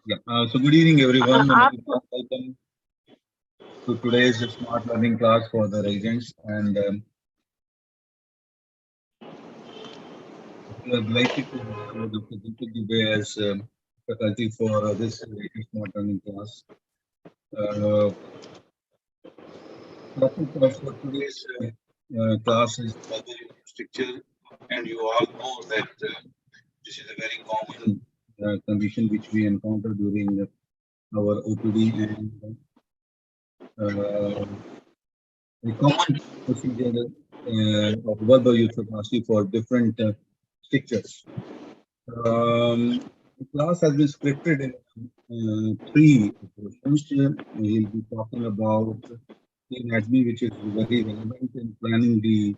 Yeah. So good evening, everyone. आप Welcome to today's smart learning class for the residents. And we are delighted to have Dr. Deepak Dubey as faculty for this smart learning class. Uh, Topic for today's class is stricture, and you all know that this is a very common condition which we encounter during our OPD and a common procedure of bulbar urethroplasty for different strictures. The class has been scripted in three portions. We'll be talking about the anatomy, which is very relevant in planning the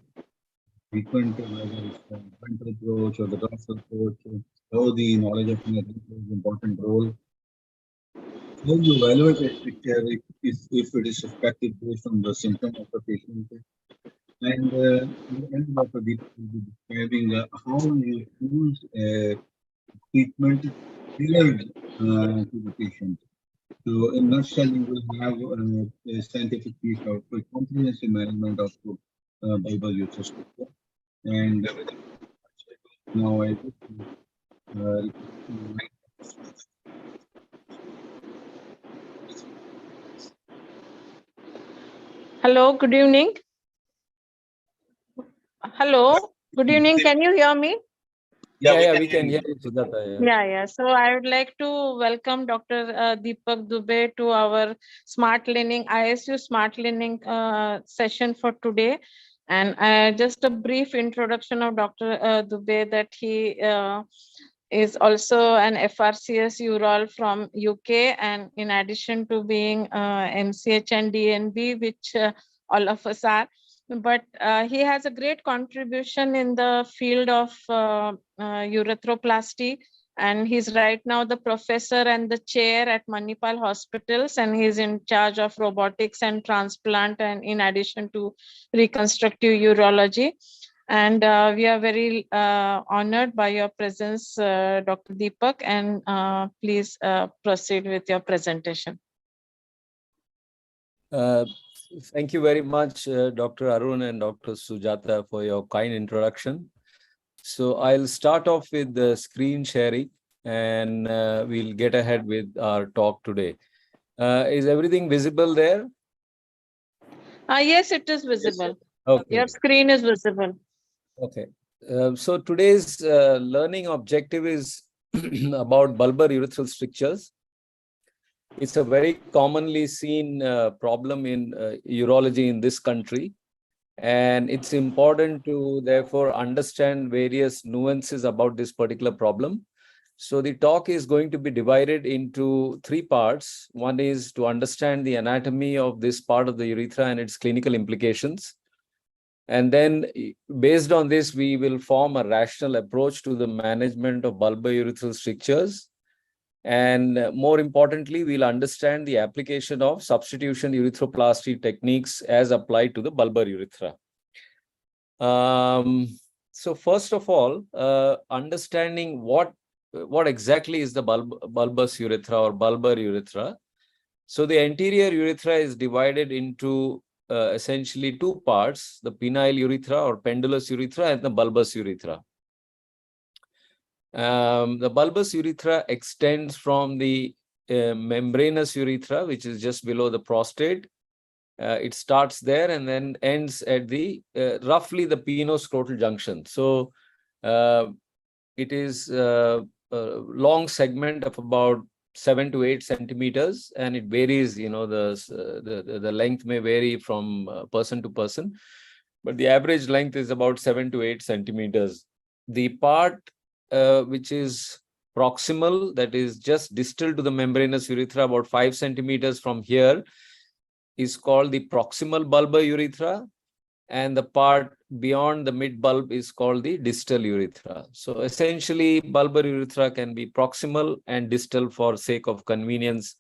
frequent, whether it's the frontal approach or the dorsal approach, how the knowledge of anatomy plays an important role. How you evaluate a stricture if it is suspected based on the symptom of the patient. And in the end, Dr. Deepak will be describing how you choose a treatment tailored to the patient. So, in a nutshell, you will have a scientific piece of a comprehensive management of bulbar urethral structure. And now I would uh, Hello, good evening. Hello, good evening. Can you hear me? Yeah, we can hear you, Sujata. Yeah. So I would like to welcome Dr. Deepak Dubey to our Smart Learning, ISU Smart Learning session for today. And just a brief introduction of Dr. Dubey, that he is also an FRCS UROL from UK, and in addition to being MCH and DNB, which all of us are, but he has a great contribution in the field of urethroplasty, and he's right now the professor and the chair at Manipal hospitals, and he's in charge of robotics and transplant, and in addition to reconstructive urology. And we are very honored by your presence, Dr. Deepak, and please proceed with your presentation. Thank you very much, Dr. Arun and Dr. Sujata, for your kind introduction. So I'll start off with the screen sharing, and we'll get ahead with our talk today. Is everything visible there? Yes, it is visible. Okay. Your screen is visible. Okay. So today's learning objective is about bulbar urethral strictures. It's a very commonly seen problem in urology in this country. And it's important to therefore understand various nuances about this particular problem. So the talk is going to be divided into three parts. One is to understand the anatomy of this part of the urethra and its clinical implications. And then based on this, we will form a rational approach to the management of bulbar urethral strictures. And more importantly, we'll understand the application of substitution urethroplasty techniques as applied to the bulbar urethra. So first of all, understanding what exactly is the bulbous urethra or bulbar urethra. So the anterior urethra is divided into essentially two parts: the penile urethra or pendulous urethra and the bulbous urethra. The bulbous urethra extends from the membranous urethra, which is just below the prostate. It starts there and then ends at the roughly the penoscrotal junction. So it is a long segment of about 7 to 8 centimeters, and it varies. The length may vary from person to person, but the average length is about 7 to 8 centimeters. The part which is proximal, that is just distal to the membranous urethra, about 5 centimeters from here, is called the proximal bulbar urethra, and the part beyond the mid bulb is called the distal urethra. So essentially, bulbar urethra can be proximal and distal for sake of convenience,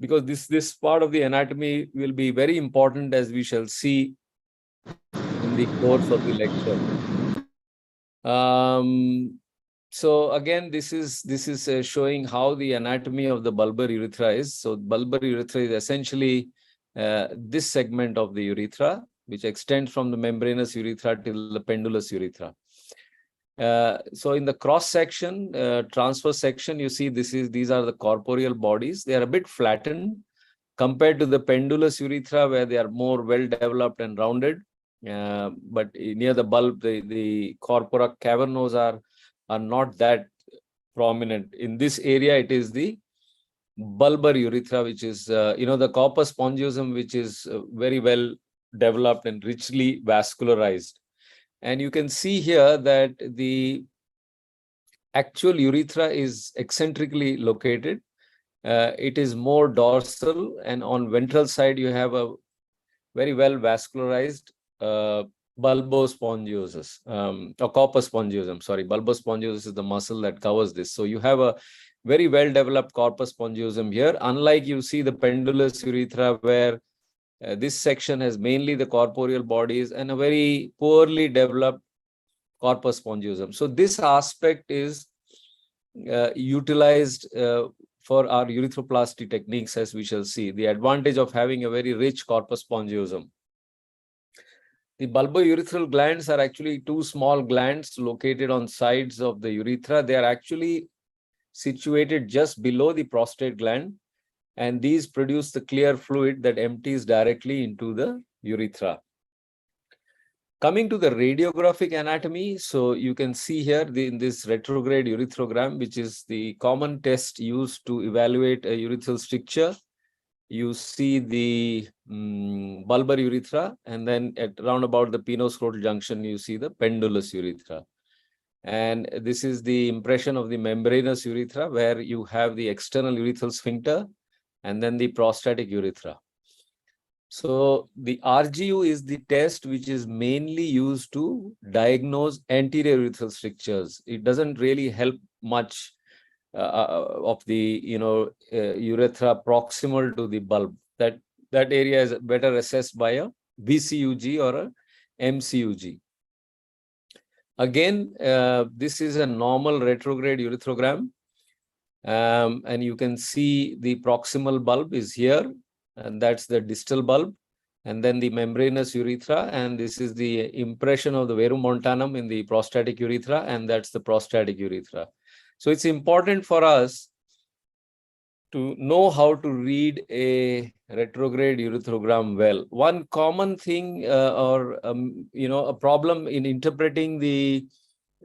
because this part of the anatomy will be very important, as we shall see in the course of the lecture. So again, this is showing how the anatomy of the bulbar urethra is. So bulbar urethra is essentially this segment of the urethra, which extends from the membranous urethra till the pendulous urethra. So in the cross section, transverse section, you see these are the corporeal bodies. They are a bit flattened compared to the pendulous urethra, where they are more well developed and rounded. But near the bulb, the corpora cavernosa are not that prominent. In this area, it is the bulbar urethra, which is, the corpus spongiosum, which is very well developed and richly vascularized. And you can see here that the actual urethra is eccentrically located. It is more dorsal, and on ventral side, you have a very well vascularized bulbospongiosus, or corpus spongiosum. Sorry, bulbospongiosus is the muscle that covers this. So you have a very well developed corpus spongiosum here, unlike you see the pendulous urethra, where this section has mainly the corporeal bodies and a very poorly developed corpus spongiosum. So this aspect is utilized for our urethroplasty techniques, as we shall see. The advantage of having a very rich corpus spongiosum. The bulbourethral glands are actually two small glands located on sides of the urethra. They are actually situated just below the prostate gland, and these produce the clear fluid that empties directly into the urethra. Coming to the radiographic anatomy, so you can see here in this retrograde urethrogram, which is the common test used to evaluate a urethral stricture. You see the bulbar urethra, and then at around about the penoscrotal junction, you see the pendulous urethra. And this is the impression of the membranous urethra, where you have the external urethral sphincter and then the prostatic urethra. So the RGU is the test which is mainly used to diagnose anterior urethral strictures. It doesn't really help much of the urethra proximal to the bulb. That area is better assessed by a VCUG or a MCUG. Again, this is a normal retrograde urethrogram, and you can see the proximal bulb is here, and that's the distal bulb, and then the membranous urethra, and this is the impression of the verum montanum in the prostatic urethra, and that's the prostatic urethra. So it's important for us to know how to read a retrograde urethrogram well. One common thing a problem in interpreting the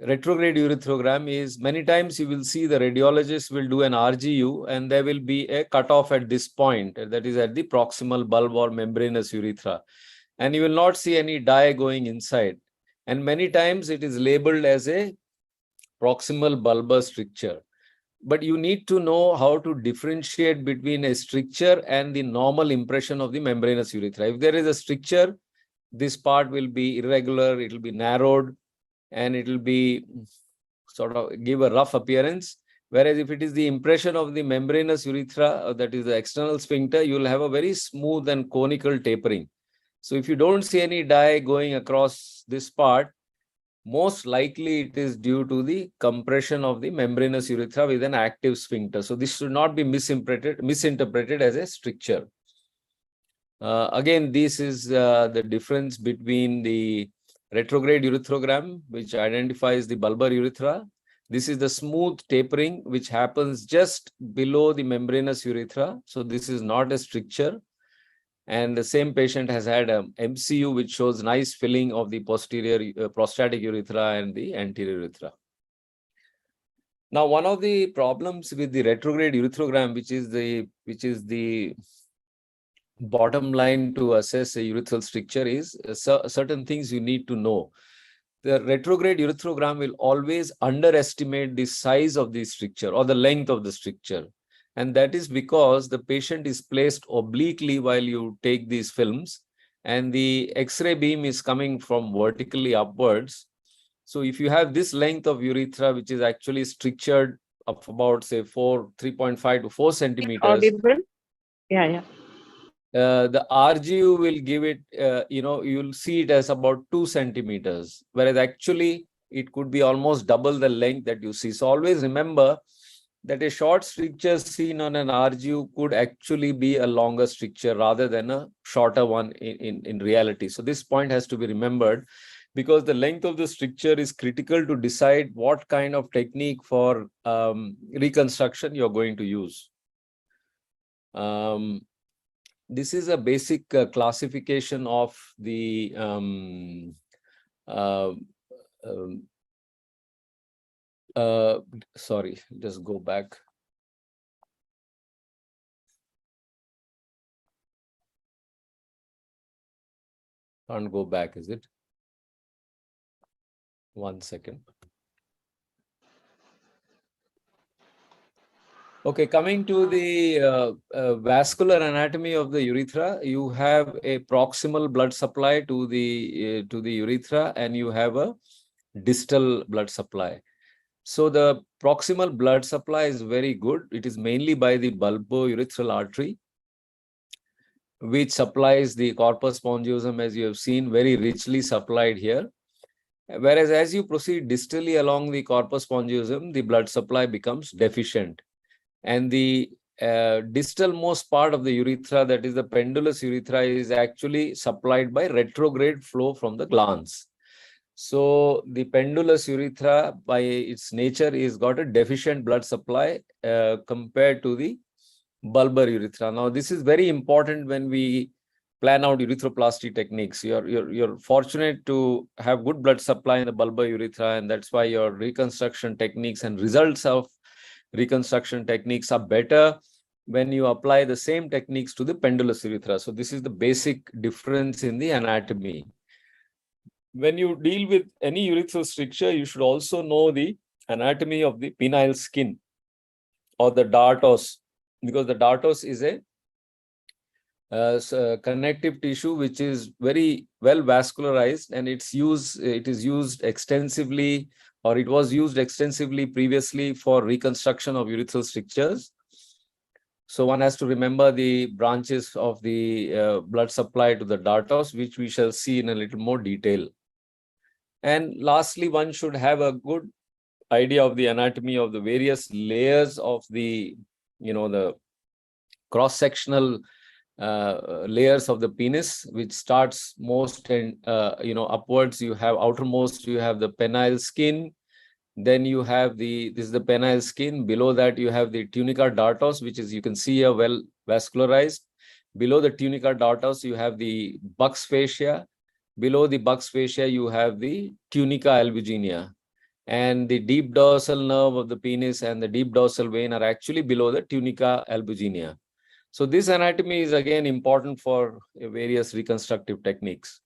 retrograde urethrogram is many times you will see the radiologist will do an RGU and there will be a cutoff at this point, that is at the proximal bulb or membranous urethra. And you will not see any dye going inside. And many times it is labeled as a proximal bulbar stricture. But you need to know how to differentiate between a stricture and the normal impression of the membranous urethra. If there is a stricture, this part will be irregular, it will be narrowed, and it will be sort of give a rough appearance. Whereas if it is the impression of the membranous urethra, that is the external sphincter, you will have a very smooth and conical tapering. So if you don't see any dye going across this part, most likely it is due to the compression of the membranous urethra with an active sphincter. So this should not be misinterpreted as a stricture. Again, this is the difference between the retrograde urethrogram, which identifies the bulbar urethra. This is the smooth tapering, which happens just below the membranous urethra. So this is not a stricture. And the same patient has had a MCU, which shows nice filling of the posterior prostatic urethra and the anterior urethra. Now, one of the problems with the retrograde urethrogram, which is the bottom line to assess a urethral stricture, is certain things you need to know. The retrograde urethrogram will always underestimate the size of the stricture or the length of the stricture. And that is because the patient is placed obliquely while you take these films, and the X-ray beam is coming from vertically upwards. So if you have this length of urethra, which is actually strictured of about, say, 3.5 to 4 centimeters. Audible? Yeah. The RGU will give it, you'll see it as about 2 centimeters, whereas actually it could be almost double the length that you see. So always remember that a short stricture seen on an RGU could actually be a longer stricture rather than a shorter one in reality. So this point has to be remembered, because the length of the stricture is critical to decide what kind of technique for reconstruction you're going to use. This is a basic classification of the sorry, just go back. Can't go back, is it? 1 second. Okay, coming to the vascular anatomy of the urethra, you have a proximal blood supply to the urethra, and you have a distal blood supply. So the proximal blood supply is very good. It is mainly by the bulbourethral artery, which supplies the corpus spongiosum, as you have seen, very richly supplied here. Whereas as you proceed distally along the corpus spongiosum, the blood supply becomes deficient. And the distal most part of the urethra, that is the pendulous urethra, is actually supplied by retrograde flow from the glans. So the pendulous urethra, by its nature, is got a deficient blood supply compared to the bulbar urethra. Now, this is very important when we plan out urethroplasty techniques. You're fortunate to have good blood supply in the bulbar urethra, and that's why your reconstruction techniques and results of reconstruction techniques are better when you apply the same techniques to the pendulous urethra. So this is the basic difference in the anatomy. When you deal with any urethral stricture, you should also know the anatomy of the penile skin or the dartos, because the dartos is a connective tissue which is very well vascularized, and it is used extensively, or it was used extensively previously for reconstruction of urethral strictures. So one has to remember the branches of the blood supply to the dartos, which we shall see in a little more detail. And lastly, one should have a good idea of the anatomy of the various layers of the, the cross-sectional layers of the penis, which starts most and upwards. You have outermost, you have the penile skin. Then you have this is the penile skin. Below that, you have the tunica dartos, which is, you can see here, well vascularized. Below the tunica dartos, you have the buccal fascia. Below the buccal fascia, you have the tunica albuginea. And the deep dorsal nerve of the penis and the deep dorsal vein are actually below the tunica albuginea. So this anatomy is again important for various reconstructive techniques.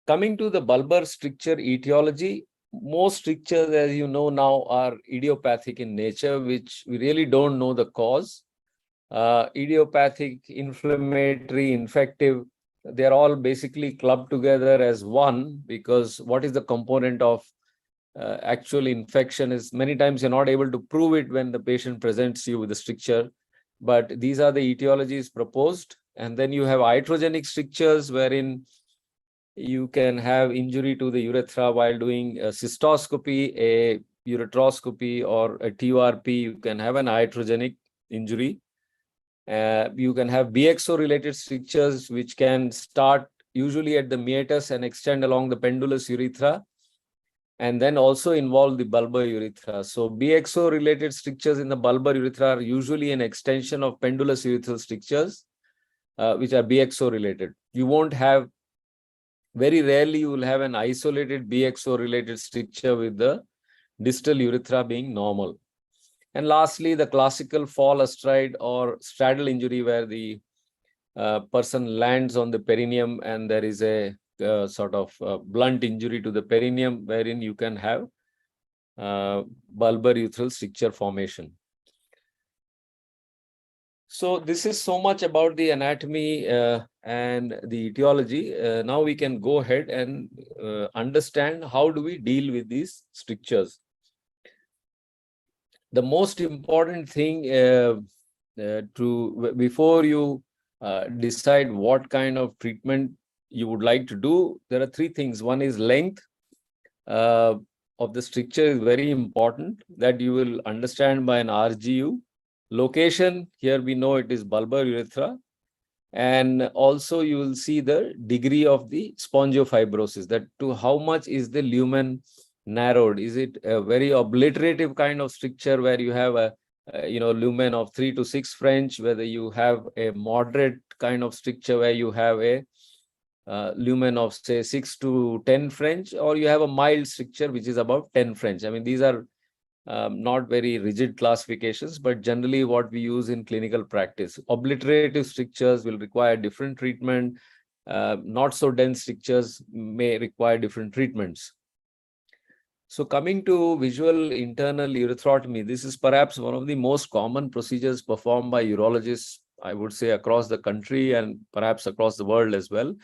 Coming to the bulbar stricture etiology, most strictures, as you know now, are idiopathic in nature, which we really don't know the cause. Idiopathic, inflammatory, infective, they're all basically clubbed together as one, because what is the component of actual infection is many times you're not able to prove it when the patient presents you with a stricture. But these are the etiologies proposed. And then you have iatrogenic strictures, wherein you can have injury to the urethra while doing a cystoscopy, a uretroscopy, or a TURP. You can have an iatrogenic injury. You can have BXO-related strictures, which can start usually at the meatus and extend along the pendulous urethra, and then also involve the bulbar urethra. So BXO-related strictures in the bulbar urethra are usually an extension of pendulous urethral strictures, which are BXO-related. You won't have, very rarely you will have an isolated BXO-related stricture with the distal urethra being normal. And lastly, the classical fall astride or straddle injury, where the person lands on the perineum and there is a sort of blunt injury to the perineum, wherein you can have bulbar urethral stricture formation. So this is so much about the anatomy and the etiology. Now we can go ahead and understand how do we deal with these strictures. The most important thing before you decide what kind of treatment you would like to do, there are three things. One is length. of the stricture is very important, that you will understand by an RGU. Location, here we know it is bulbar urethra. And also you will see the degree of the spongiofibrosis, that to how much is the lumen narrowed. Is it a very obliterative kind of stricture where you have a lumen of 3 to 6 French, whether you have a moderate kind of stricture where you have a lumen of say 6 to 10 French, or you have a mild stricture which is about 10 French. I mean, these are not very rigid classifications, but generally what we use in clinical practice. Obliterative strictures will require different treatment. Not so dense strictures may require different treatments. So coming to visual internal urethrotomy, this is perhaps one of the most common procedures performed by urologists, I would say, across the country and perhaps across the world as well.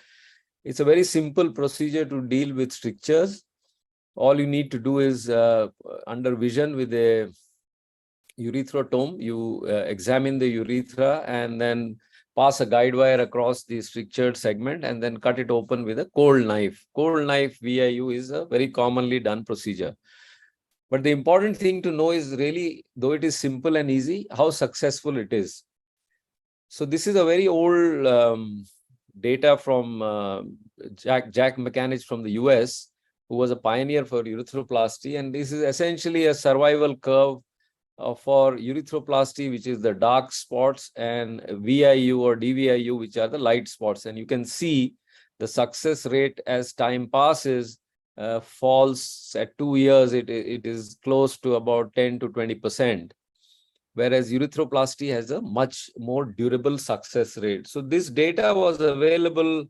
It's a very simple procedure to deal with strictures. All you need to do is under vision with a urethrotomy, you examine the urethra and then pass a guide wire across the strictured segment and then cut it open with a cold knife. Cold knife VIU is a very commonly done procedure. But the important thing to know is really, though it is simple and easy, how successful it is. So this is a very old data from Jack McAninch from the US, who was a pioneer for urethroplasty. And this is essentially a survival curve for urethroplasty, which is the dark spots, and VIU or DVIU, which are the light spots. And you can see the success rate as time passes falls. At 2 years, it is close to about 10 to 20%, whereas urethroplasty has a much more durable success rate. So this data was available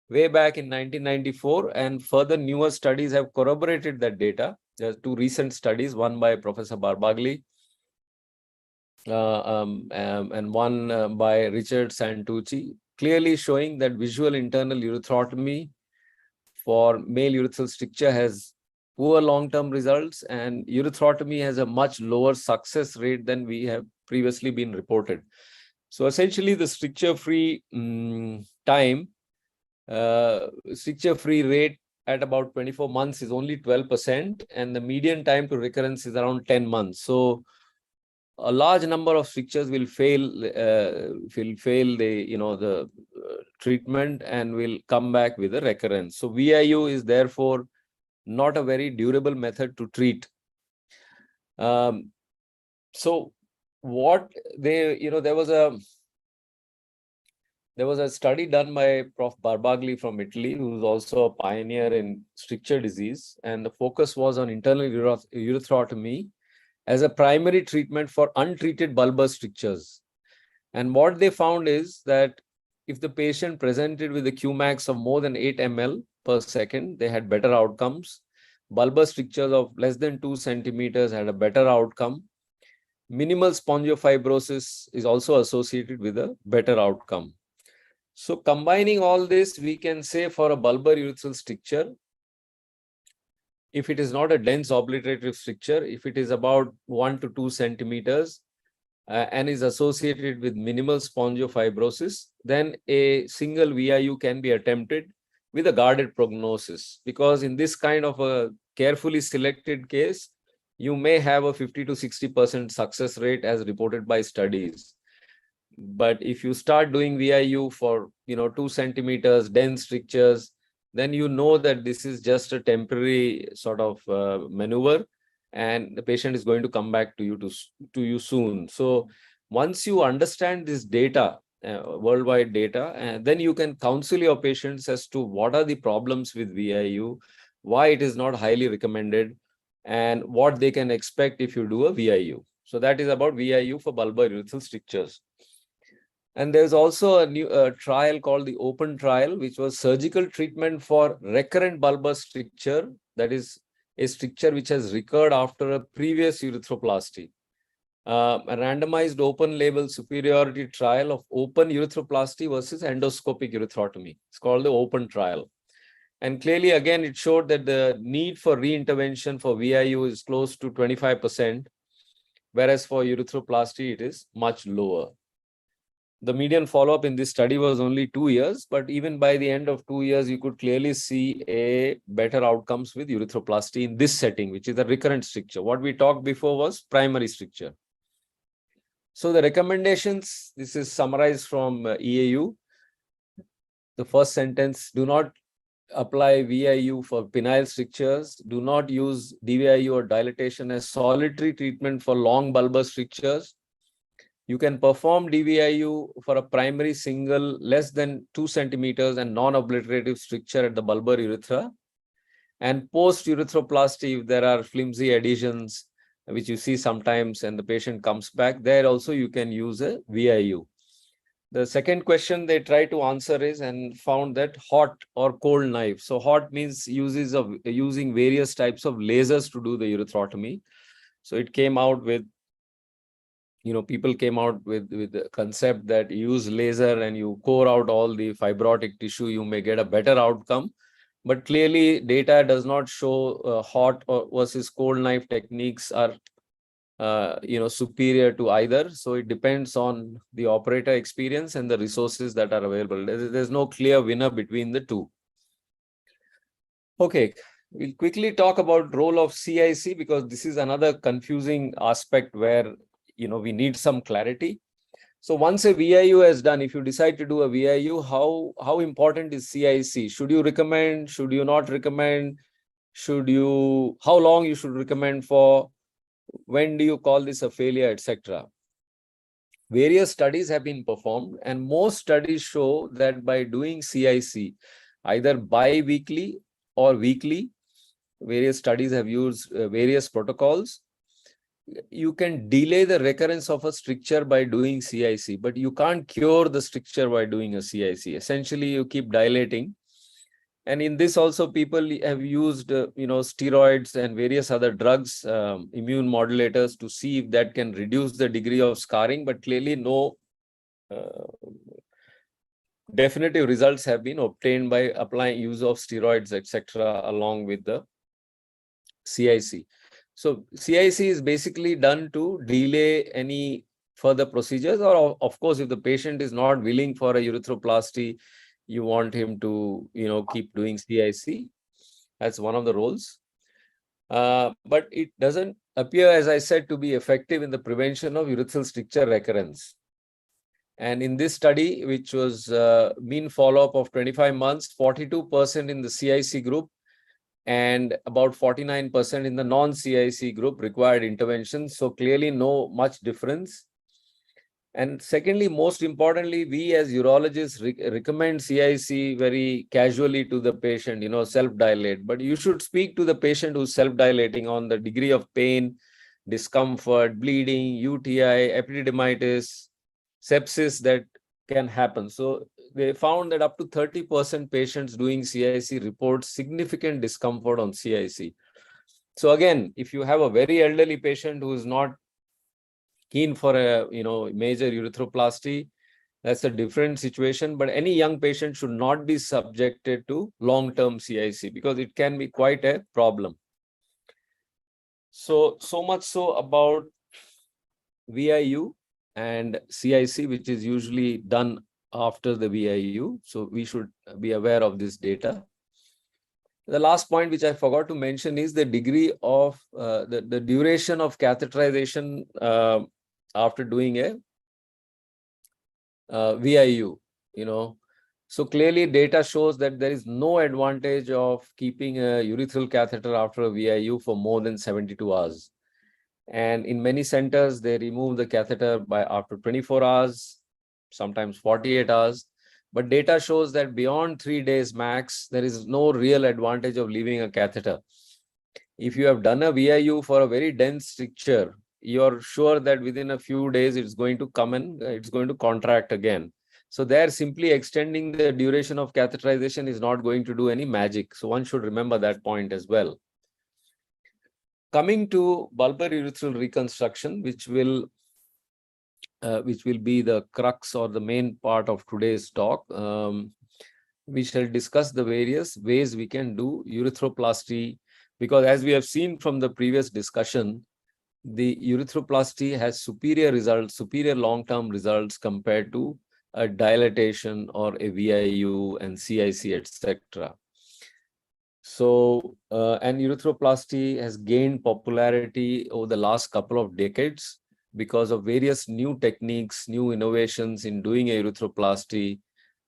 way back in 1994, and further newer studies have corroborated that data. There are 2 recent studies, one by Professor Barbagli and one by Richard Santucci, clearly showing that visual internal urethrotomy for male urethral stricture has poor long-term results, and urethrotomy has a much lower success rate than we have previously been reported. So essentially the stricture-free time, stricture-free rate at about 24 months is only 12%, and the median time to recurrence is around 10 months. So a large number of strictures will fail the treatment and will come back with a recurrence. So VIU is therefore not a very durable method to treat. So what they, there was a study done by Prof. Barbagli from Italy, who is also a pioneer in stricture disease, and the focus was on internal urethrotomy as a primary treatment for untreated bulbar strictures. And what they found is that if the patient presented with a Qmax of more than 8 ml per second, they had better outcomes. Bulbar strictures of less than 2 centimeters had a better outcome. Minimal spongiofibrosis is also associated with a better outcome. So combining all this, we can say for a bulbar urethral stricture, if it is not a dense obliterative stricture, if it is about 1 to 2 centimeters and is associated with minimal spongiofibrosis, then a single VIU can be attempted with a guarded prognosis. Because in this kind of a carefully selected case, you may have a 50 to 60% success rate as reported by studies. But if you start doing VIU for 2 centimeters, dense strictures, then you know that this is just a temporary sort of maneuver, and the patient is going to come back to you soon. So once you understand this data, worldwide data, and then you can counsel your patients as to what are the problems with VIU, why it is not highly recommended, and what they can expect if you do a VIU. So that is about VIU for bulbar urethral strictures. And there's also a new trial called the OPEN trial, which was surgical treatment for recurrent bulbar stricture, that is a stricture which has recurred after a previous urethroplasty. A randomized open label superiority trial of open urethroplasty versus endoscopic urethrotomy. It's called the OPEN trial. And clearly, again, it showed that the need for reintervention for VIU is close to 25%, whereas for urethroplasty, it is much lower. The median follow-up in this study was only 2 years, but even by the end of 2 years, you could clearly see a better outcomes with urethroplasty in this setting, which is a recurrent stricture. What we talked before was primary stricture. So the recommendations, this is summarized from EAU. The first sentence, do not apply VIU for penile strictures. Do not use DVIU or dilatation as solitary treatment for long bulbar strictures. You can perform DVIU for a primary single less than 2 centimeters and non-obliterative stricture at the bulbar urethra. And post-urethroplasty, if there are flimsy adhesions, which you see sometimes and the patient comes back, there also you can use a VIU. The second question they try to answer is and found that hot or cold knife. So hot means using various types of lasers to do the urethrotomy. So it came out with, people came out with the concept that you use laser and you core out all the fibrotic tissue, you may get a better outcome. But clearly data does not show hot or versus cold knife techniques are superior to either. So it depends on the operator experience and the resources that are available. There's no clear winner between the two. Okay, we'll quickly talk about role of CIC because this is another confusing aspect where we need some clarity. So once a VIU is done, if you decide to do a VIU, how important is CIC? Should you recommend? Should you not recommend? How long you should recommend for? When do you call this a failure, etc.? Various studies have been performed, and most studies show that by doing CIC, either bi-weekly or weekly, various studies have used various protocols. You can delay the recurrence of a stricture by doing CIC, but you can't cure the stricture by doing a CIC. Essentially, you keep dilating. And in this also, people have used, steroids and various other drugs, immune modulators to see if that can reduce the degree of scarring, but clearly no definitive results have been obtained by applying use of steroids, etc., along with the CIC. So CIC is basically done to delay any further procedures, or of course, if the patient is not willing for a urethroplasty, you want him to, keep doing CIC. That's one of the roles. But it doesn't appear, as I said, to be effective in the prevention of urethral stricture recurrence. And in this study, which was mean follow-up of 25 months, 42% in the CIC group and about 49% in the non-CIC group required intervention. So clearly no much difference. And secondly, most importantly, we as urologists recommend CIC very casually to the patient, self-dilate. But you should speak to the patient who's self-dilating on the degree of pain, discomfort, bleeding, UTI, epididymitis, sepsis that can happen. So they found that up to 30% patients doing CIC report significant discomfort on CIC. So again, if you have a very elderly patient who is not keen for a major urethroplasty, that's a different situation. But any young patient should not be subjected to long-term CIC because it can be quite a problem. So much so about VIU and CIC, which is usually done after the VIU. So we should be aware of this data. The last point, which I forgot to mention, is the degree of the duration of catheterization after doing a VIU, So clearly data shows that there is no advantage of keeping a urethral catheter after a VIU for more than 72 hours. And in many centers, they remove the catheter after 24 hours, sometimes 48 hours. But data shows that beyond 3 days max, there is no real advantage of leaving a catheter. If you have done a VIU for a very dense stricture, you're sure that within a few days, it's going to come and it's going to contract again. So there, simply extending the duration of catheterization is not going to do any magic. So one should remember that point as well. Coming to bulbar urethral reconstruction, which will be the crux or the main part of today's talk, we shall discuss the various ways we can do urethroplasty, because as we have seen from the previous discussion, the urethroplasty has superior results, superior long-term results compared to a dilatation or a VIU and CIC, etc. So, and urethroplasty has gained popularity over the last couple of decades because of various new techniques, new innovations in doing a urethroplasty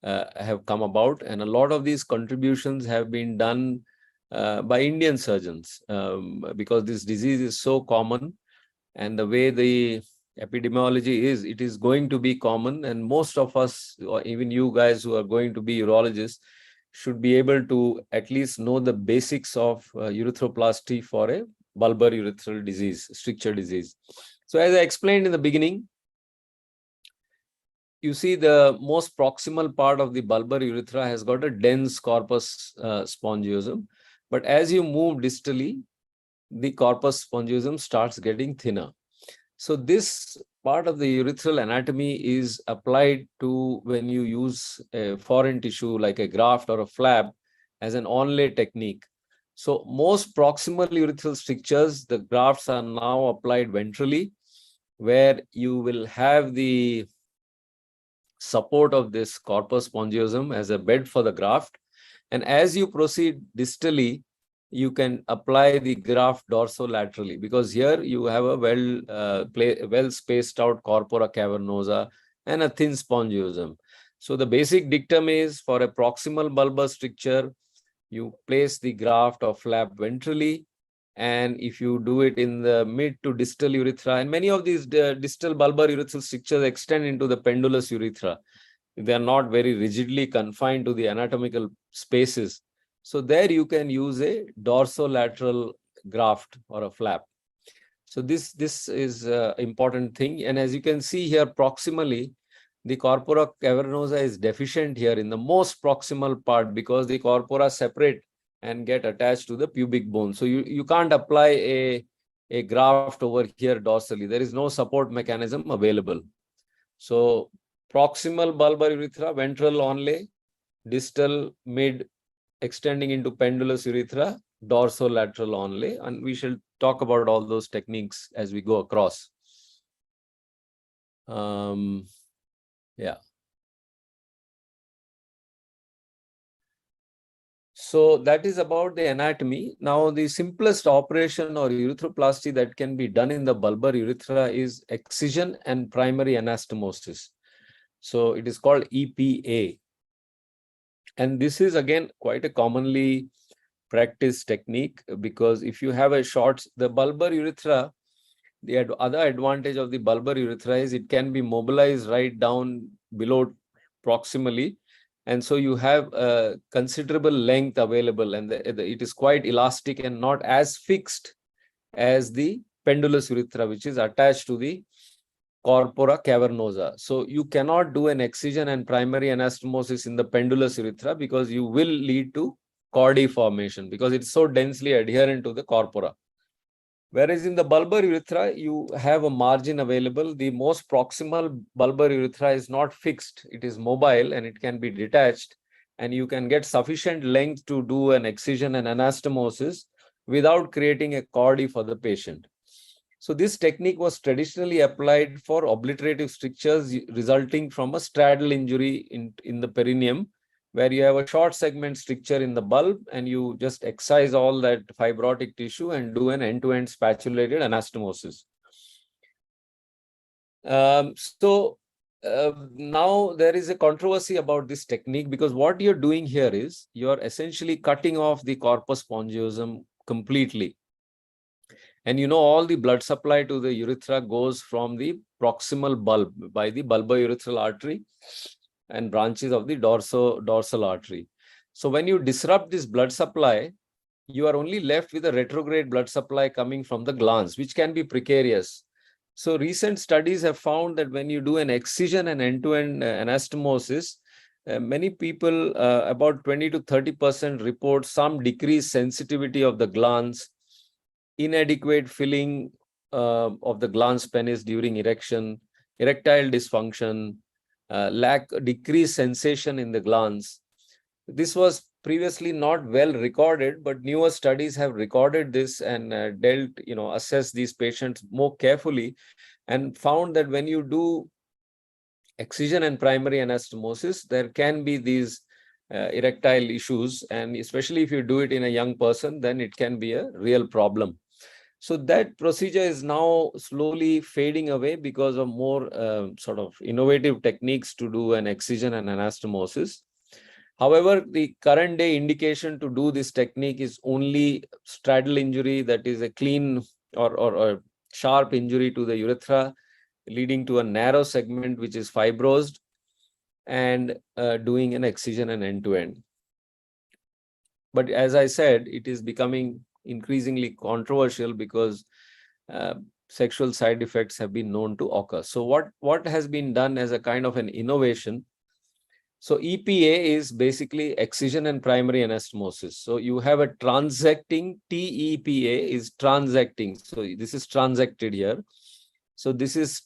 have come about. And a lot of these contributions have been done by Indian surgeons because this disease is so common, and the way the epidemiology is, it is going to be common, and most of us, or even you guys who are going to be urologists, should be able to at least know the basics of urethroplasty for a bulbar urethral disease, stricture disease. So as I explained in the beginning, you see the most proximal part of the bulbar urethra has got a dense corpus spongiosum, but as you move distally, the corpus spongiosum starts getting thinner. So this part of the urethral anatomy is applied to when you use a foreign tissue like a graft or a flap as an onlay technique. So most proximal urethral strictures, the grafts are now applied ventrally, where you will have the support of this corpus spongiosum as a bed for the graft. And as you proceed distally, you can apply the graft dorsolaterally, because here you have a well spaced out corpora cavernosa and a thin spongiosum. So the basic dictum is, for a proximal bulbar stricture, you place the graft or flap ventrally, and if you do it in the mid to distal urethra, and many of these distal bulbar urethral strictures extend into the pendulous urethra, they are not very rigidly confined to the anatomical spaces. So there you can use a dorsolateral graft or a flap. So this is an important thing. And as you can see here, proximally, the corpora cavernosa is deficient here in the most proximal part, because the corpora separate and get attached to the pubic bone. So you can't apply a graft over here dorsally. There is no support mechanism available. So proximal bulbar urethra, ventral onlay, distal, mid, extending into pendulous urethra, dorsolateral onlay, and we shall talk about all those techniques as we go across. Yeah. So that is about the anatomy. Now, the simplest operation or urethroplasty that can be done in the bulbar urethra is excision and primary anastomosis. So it is called EPA. And this is again quite a commonly practiced technique, because if you have a short, the bulbar urethra, the other advantage of the bulbar urethra is it can be mobilized right down below proximally. And so you have a considerable length available, and it is quite elastic and not as fixed as the pendulous urethra, which is attached to the corpora cavernosa. So you cannot do an excision and primary anastomosis in the pendulous urethra, because you will lead to chordae formation, because it's so densely adherent to the corpora. Whereas in the bulbar urethra, you have a margin available. The most proximal bulbar urethra is not fixed. It is mobile and it can be detached, and you can get sufficient length to do an excision and anastomosis without creating a chordae for the patient. So this technique was traditionally applied for obliterative strictures resulting from a straddle injury in the perineum, where you have a short segment stricture in the bulb and you just excise all that fibrotic tissue and do an end-to-end spatulated anastomosis. Now there is a controversy about this technique, because what you're doing here is you're essentially cutting off the corpus spongiosum completely. And you know, all the blood supply to the urethra goes from the proximal bulb by the bulbar urethral artery and branches of the dorsal artery. So when you disrupt this blood supply, you are only left with a retrograde blood supply coming from the glans, which can be precarious. So recent studies have found that when you do an excision and end-to-end anastomosis, many people, about 20 to 30%, report some decreased sensitivity of the glans, inadequate filling of the glans penis during erection, erectile dysfunction, decreased sensation in the glans. This was previously not well recorded, but newer studies have recorded this and assessed these patients more carefully, and found that when you do excision and primary anastomosis, there can be these erectile issues, and especially if you do it in a young person, then it can be a real problem. So that procedure is now slowly fading away because of more sort of innovative techniques to do an excision and anastomosis. However, the current day indication to do this technique is only straddle injury, that is a clean or sharp injury to the urethra, leading to a narrow segment which is fibrosed, and doing an excision and end-to-end. But as I said, it is becoming increasingly controversial because sexual side effects have been known to occur. So what has been done as a kind of an innovation? So EPA is basically excision and primary anastomosis. So you have a transecting, TEPA is transecting. So this is transected here. So this is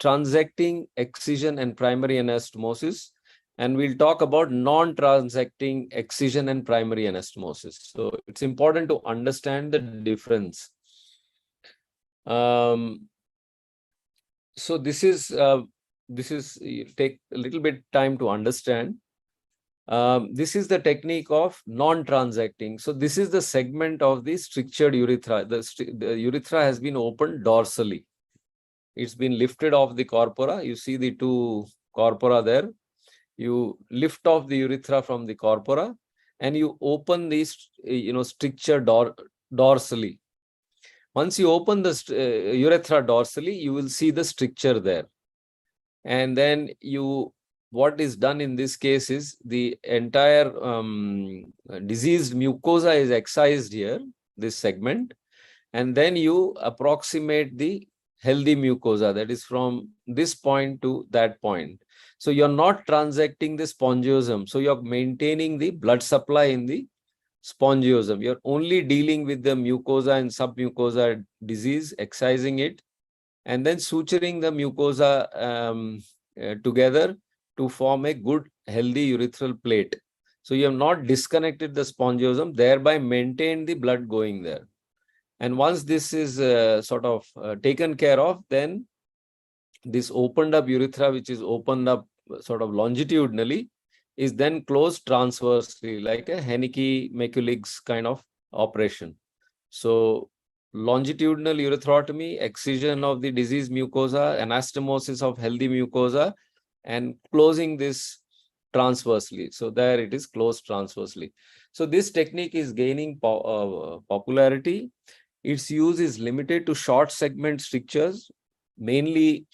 transecting, excision and primary anastomosis. And we'll talk about non-transecting excision and primary anastomosis. So it's important to understand the difference. So this is take a little bit time to understand. This is the technique of non-transecting. So this is the segment of the strictured urethra. The urethra has been opened dorsally. It's been lifted off the corpora. You see the two corpora there. You lift off the urethra from the corpora and you open these, stricture dorsally. Once you open the urethra dorsally, you will see the stricture there. And then what is done in this case is the entire diseased mucosa is excised here, this segment. And then you approximate the healthy mucosa, that is from this point to that point. So you're not transecting the spongiosum. So you're maintaining the blood supply in the spongiosum. You're only dealing with the mucosa and submucosa disease, excising it, and then suturing the mucosa together to form a good, healthy urethral plate. So you have not disconnected the spongiosum, thereby maintained the blood going there. And once this is taken care of, then this opened up urethra, which is opened up sort of longitudinally, is then closed transversely, like a Heneke-Mekulig's kind of operation. So longitudinal urethrotomy, excision of the diseased mucosa, anastomosis of healthy mucosa, and closing this transversely. So there it is closed transversely. So this technique is gaining popularity. Its use is limited to short segment strictures, mainly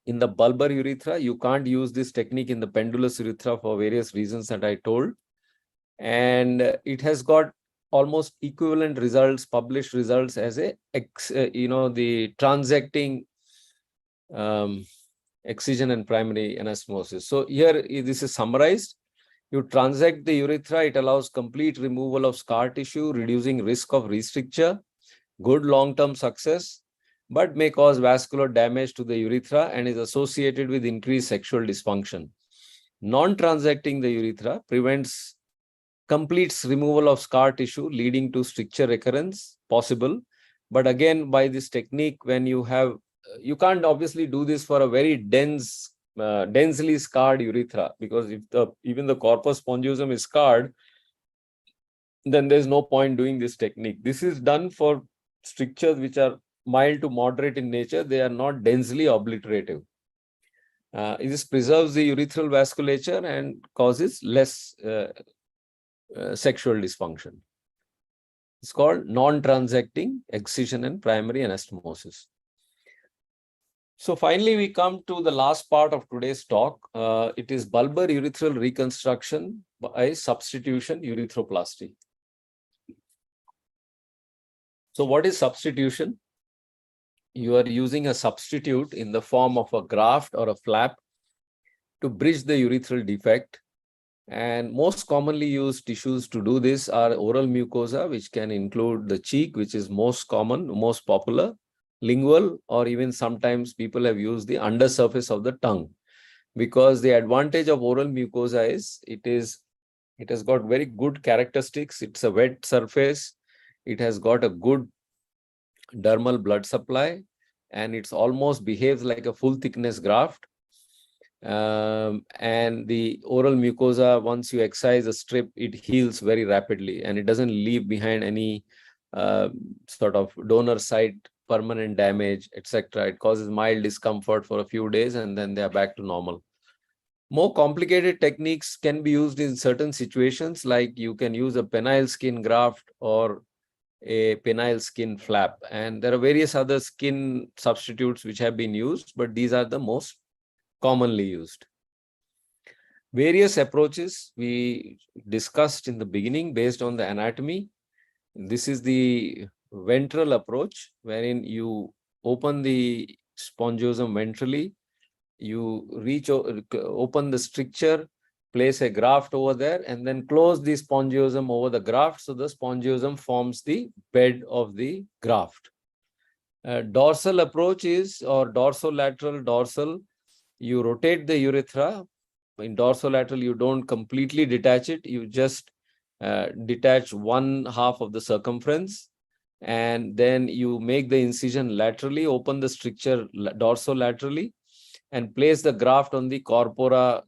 in the bulbar urethra. You can't use this technique in the pendulous urethra for various reasons that I told. And it has got almost equivalent results, published results as the transecting excision and primary anastomosis. So here this is summarized. You transect the urethra, it allows complete removal of scar tissue, reducing risk of restricture, good long-term success, but may cause vascular damage to the urethra and is associated with increased sexual dysfunction. Non-transecting the urethra prevents complete removal of scar tissue, leading to stricture recurrence possible. But again, by this technique, when you can't obviously do this for a very densely scarred urethra, because if even the corpus spongiosum is scarred, then there's no point doing this technique. This is done for strictures which are mild to moderate in nature. They are not densely obliterative. This preserves the urethral vasculature and causes less sexual dysfunction. It's called non-transecting excision and primary anastomosis. So finally, we come to the last part of today's talk. It is bulbar urethral reconstruction by substitution urethroplasty. So what is substitution? You are using a substitute in the form of a graft or a flap to bridge the urethral defect. And most commonly used tissues to do this are oral mucosa, which can include the cheek, which is most common, most popular, lingual, or even sometimes people have used the undersurface of the tongue. Because the advantage of oral mucosa is it has got very good characteristics. It's a wet surface. It has got a good dermal blood supply, and it's almost behaves like a full thickness graft. And the oral mucosa, once you excise a strip, it heals very rapidly and it doesn't leave behind any sort of donor site permanent damage, etc. It causes mild discomfort for a few days and then they are back to normal. More complicated techniques can be used in certain situations, like you can use a penile skin graft or a penile skin flap. And there are various other skin substitutes which have been used, but these are the most commonly used. Various approaches we discussed in the beginning based on the anatomy. This is the ventral approach, wherein you open the spongiosum ventrally, you open the stricture, place a graft over there, and then close the spongiosum over the graft, so the spongiosum forms the bed of the graft. Dorsal approach is, or dorsolateral dorsal, you rotate the urethra. In dorsolateral, you don't completely detach it, you just detach one half of the circumference, and then you make the incision laterally, open the stricture dorsolaterally, and place the graft on the corpora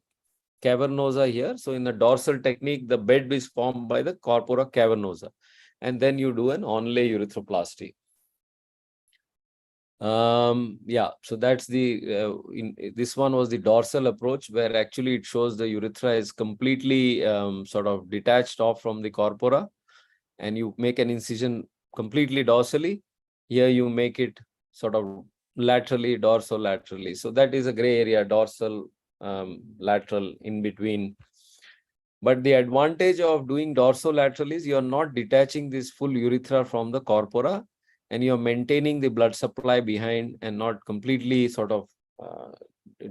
cavernosa here. So in the dorsal technique, the bed is formed by the corpora cavernosa, and then you do an onlay urethroplasty. Yeah, so that's the this one was the dorsal approach, where actually it shows the urethra is completely sort of detached off from the corpora, and you make an incision completely dorsally. Here you make it sort of laterally, dorsolaterally. So that is a gray area, dorsal, lateral, in between. But the advantage of doing dorsolateral is you are not detaching this full urethra from the corpora, and you're maintaining the blood supply behind and not completely sort of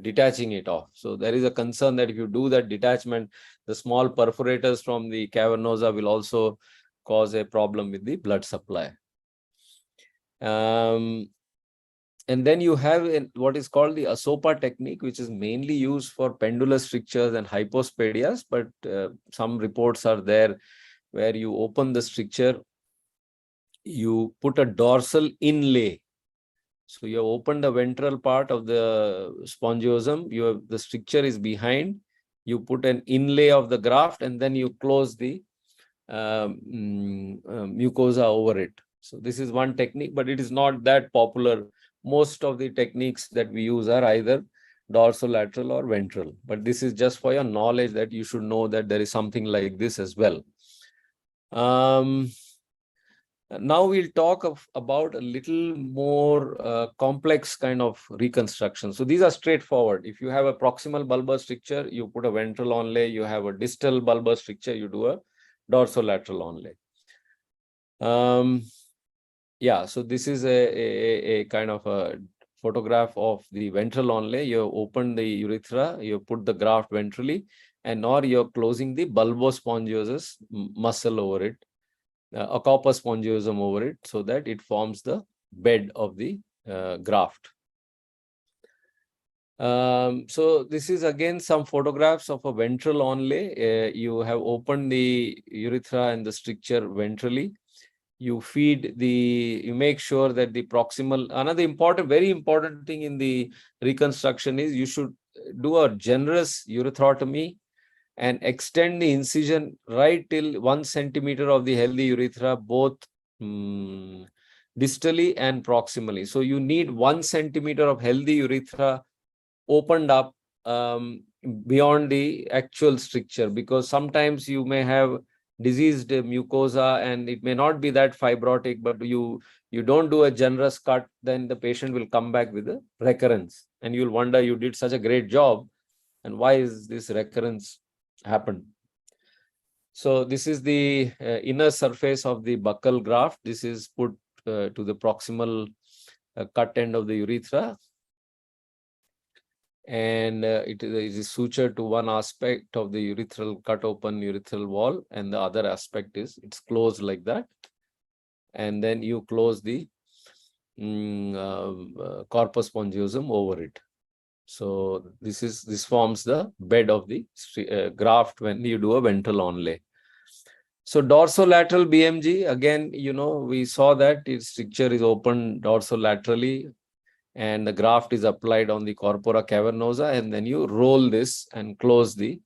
detaching it off. So there is a concern that if you do that detachment, the small perforators from the cavernosa will also cause a problem with the blood supply. And then you have what is called the Asopa technique, which is mainly used for pendular strictures and hypospadias, but some reports are there where you open the stricture, you put a dorsal inlay. So you have opened the ventral part of the spongiosum, the stricture is behind, you put an inlay of the graft, and then you close the mucosa over it. So this is one technique, but it is not that popular. Most of the techniques that we use are either dorsolateral or ventral, but this is just for your knowledge that you should know that there is something like this as well. Now we'll talk about a little more complex kind of reconstruction. So these are straightforward. If you have a proximal bulbar stricture, you put a ventral onlay. You have a distal bulbar stricture, you do a dorsolateral onlay. Yeah, so this is a kind of a photograph of the ventral onlay. You open the urethra, you put the graft ventrally, and or you're closing the bulbospongiosus muscle over it, a copper spongiosum over it, so that it forms the bed of the graft. So this is again some photographs of a ventral onlay. You have opened the urethra and the stricture ventrally. You make sure that the proximal, another very important thing in the reconstruction is you should do a generous urethrotomy and extend the incision right till 1 centimeter of the healthy urethra, both distally and proximally. So you need 1 centimeter of healthy urethra opened up beyond the actual stricture, because sometimes you may have diseased mucosa and it may not be that fibrotic, but you don't do a generous cut, then the patient will come back with a recurrence, and you'll wonder, you did such a great job, and why is this recurrence happened? So this is the inner surface of the buccal graft. This is put to the proximal cut end of the urethra, and it is sutured to one aspect of the urethral cut open urethral wall, and the other aspect is it's closed like that, and then you close the corpus spongiosum over it. So this forms the bed of the graft when you do a ventral onlay. So dorsolateral BMG, again, we saw that its stricture is open dorsolaterally. and the graft is applied on the corpora cavernosa, and then you roll this and close the,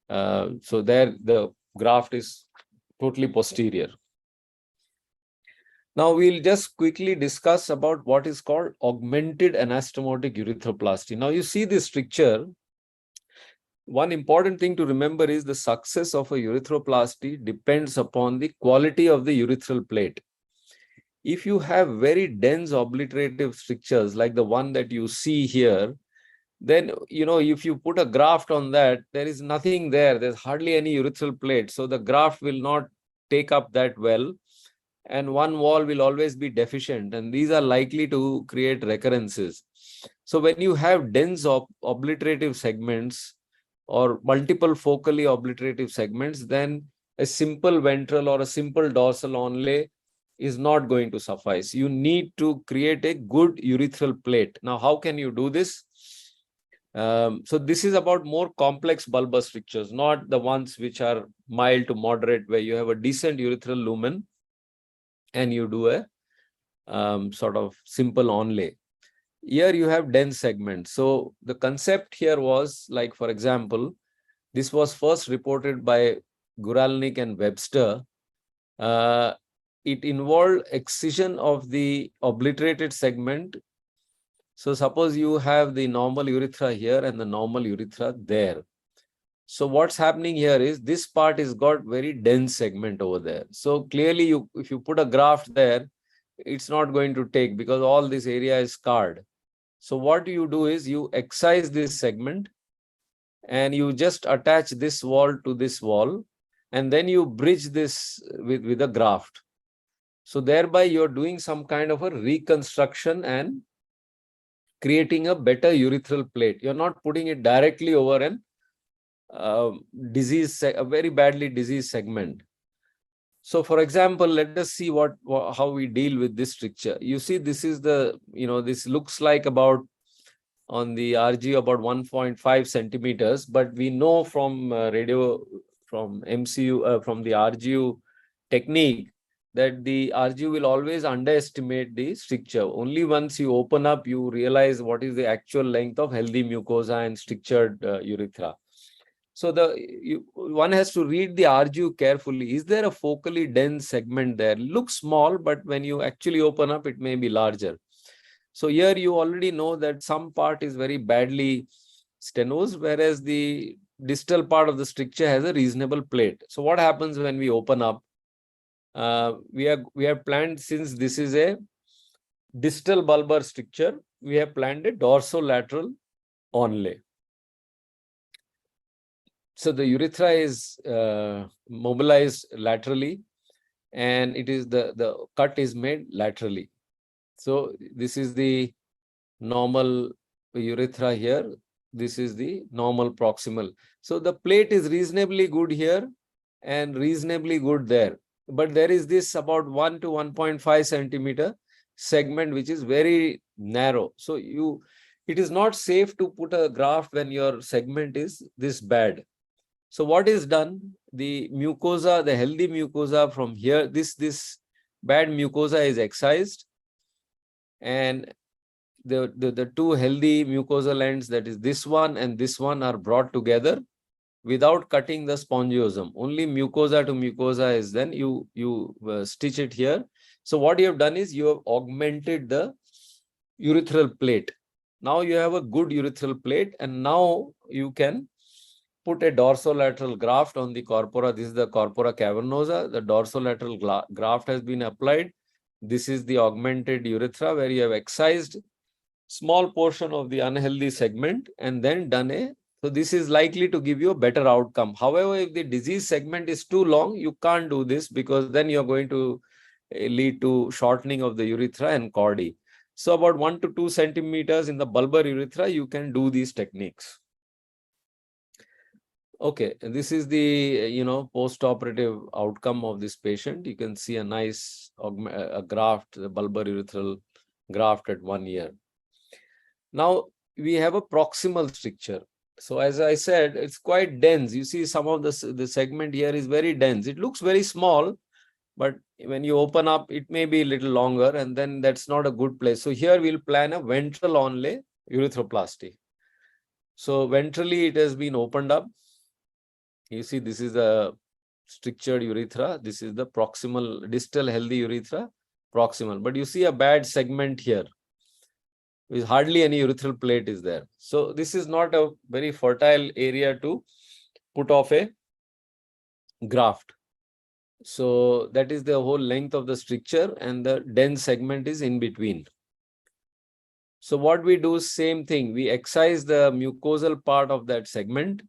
so there the graft is totally posterior. Now we'll just quickly discuss about what is called augmented anastomotic urethroplasty. Now you see this stricture. One important thing to remember is the success of a urethroplasty depends upon the quality of the urethral plate. If you have very dense obliterative strictures like the one that you see here, then, if you put a graft on that, there is nothing there. There's hardly any urethral plate. So the graft will not take up that well, and one wall will always be deficient, and these are likely to create recurrences. So when you have dense obliterative segments or multiple focally obliterative segments, then a simple ventral or a simple dorsal onlay is not going to suffice. You need to create a good urethral plate. Now, how can you do this? So this is about more complex bulbar strictures, not the ones which are mild to moderate, where you have a decent urethral lumen and you do a sort of simple onlay. Here you have dense segments. So the concept here was, like, for example, this was first reported by Guralnik and Webster. It involved excision of the obliterated segment. So suppose you have the normal urethra here and the normal urethra there. So what's happening here is this part is got very dense segment over there. So clearly, if you put a graft there, it's not going to take because all this area is scarred. So what you do is you excise this segment and you just attach this wall to this wall, and then you bridge this with a graft. So thereby you're doing some kind of a reconstruction and creating a better urethral plate. You're not putting it directly over an a very badly diseased segment. So for example, let us see how we deal with this stricture. You see, this is the, this looks like about on the RGU about 1.5 centimeters, but we know from from MCU, from the RGU technique, that the RGU will always underestimate the stricture. Only once you open up, you realize what is the actual length of healthy mucosa and strictured urethra. So one has to read the RGU carefully. Is there a focally dense segment there? Looks small, but when you actually open up, it may be larger. So here you already know that some part is very badly stenosed, whereas the distal part of the stricture has a reasonable plate. So what happens when we open up? We have planned, since this is a distal bulbar stricture, we have planned a dorsolateral onlay. So the urethra is mobilized laterally, and it is the cut is made laterally. So this is the normal urethra here. This is the normal proximal. So the plate is reasonably good here and reasonably good there. But there is this about 1 to 1.5 centimeter segment which is very narrow. So it is not safe to put a graft when your segment is this bad. So what is done? The mucosa, the healthy mucosa from here, this bad mucosa is excised, and the two healthy mucosal ends, that is this one and this one, are brought together without cutting the spongiosum. Only mucosa to mucosa is then you stitch it here. So what you have done is you have augmented the urethral plate. Now you have a good urethral plate, and now you can put a dorsolateral graft on the corpora. This is the corpora cavernosa. The dorsolateral graft has been applied. This is the augmented urethra where you have excised small portion of the unhealthy segment and then done so this is likely to give you a better outcome. However, if the disease segment is too long, you can't do this, because then you're going to lead to shortening of the urethra and chordae. So about 1 to 2 centimeters in the bulbar urethra, you can do these techniques. Okay, and this is the post-operative outcome of this patient. You can see a nice graft, the bulbar urethral graft at 1 year. Now we have a proximal stricture. So as I said, it's quite dense. You see some of the segment here is very dense. It looks very small, but when you open up, it may be a little longer, and then that's not a good place. So here we'll plan a ventral onlay urethroplasty. So ventrally, it has been opened up. You see, this is a strictured urethra. This is the proximal, distal healthy urethra, proximal. But you see a bad segment here. With hardly any urethral plate is there. So this is not a very fertile area to put off a graft. So that is the whole length of the stricture, and the dense segment is in between. So what we do is same thing. We excise the mucosal part of that segment,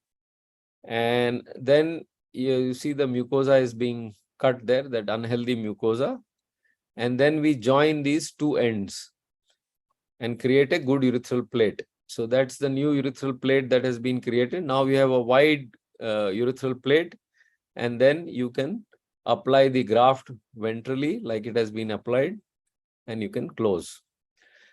and then you see the mucosa is being cut there, that unhealthy mucosa. And then we join these two ends and create a good urethral plate. So that's the new urethral plate that has been created. Now we have a wide urethral plate, and then you can apply the graft ventrally like it has been applied, and you can close.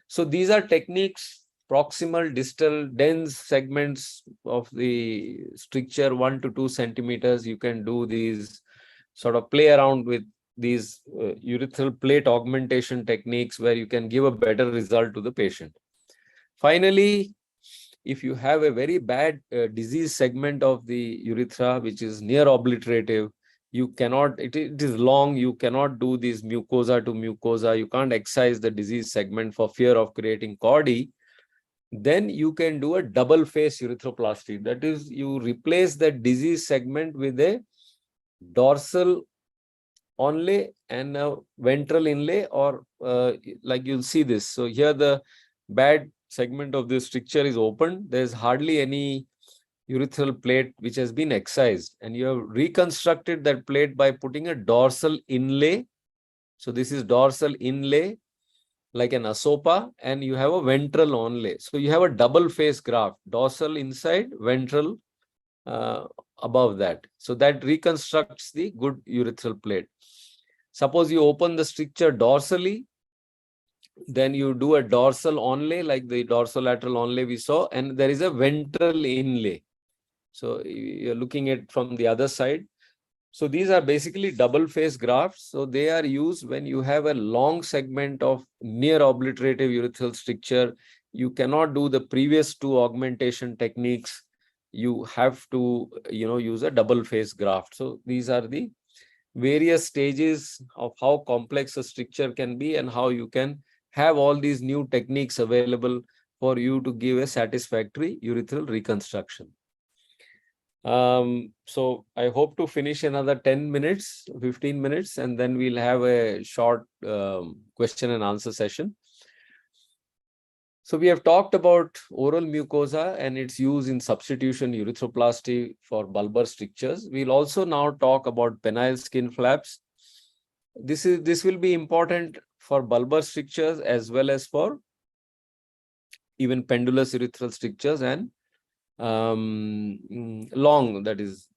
So these are techniques, proximal, distal, dense segments of the stricture, 1 to 2 centimeters. You can do these, sort of play around with these urethral plate augmentation techniques where you can give a better result to the patient. Finally, if you have a very bad disease segment of the urethra, which is near obliterative, you cannot, it is long, you cannot do this mucosa to mucosa, you can't excise the disease segment for fear of creating cordy, then you can do a double face urethroplasty. That is, you replace that disease segment with a dorsal onlay and a ventral inlay, or like you'll see this. So here the bad segment of this stricture is open. There's hardly any urethral plate which has been excised, and you have reconstructed that plate by putting a dorsal inlay. So this is dorsal inlay like an asopa, and you have a ventral onlay. So you have a double face graft, dorsal inside, ventral above that. So that reconstructs the good urethral plate. Suppose you open the stricture dorsally, then you do a dorsal onlay like the dorsolateral onlay we saw, and there is a ventral inlay. So you're looking at from the other side. So these are basically double face grafts. So they are used when you have a long segment of near obliterative urethral stricture. You cannot do the previous two augmentation techniques. You have to, use a double face graft. So these are the various stages of how complex a stricture can be and how you can have all these new techniques available for you to give a satisfactory urethral reconstruction. So I hope to finish another 10 minutes, 15 minutes, and then we'll have a short question and answer session. So we have talked about oral mucosa and its use in substitution urethroplasty for bulbar strictures. We'll also now talk about penile skin flaps. This will be important for bulbar strictures as well as for even pendulous urethral strictures and long, that is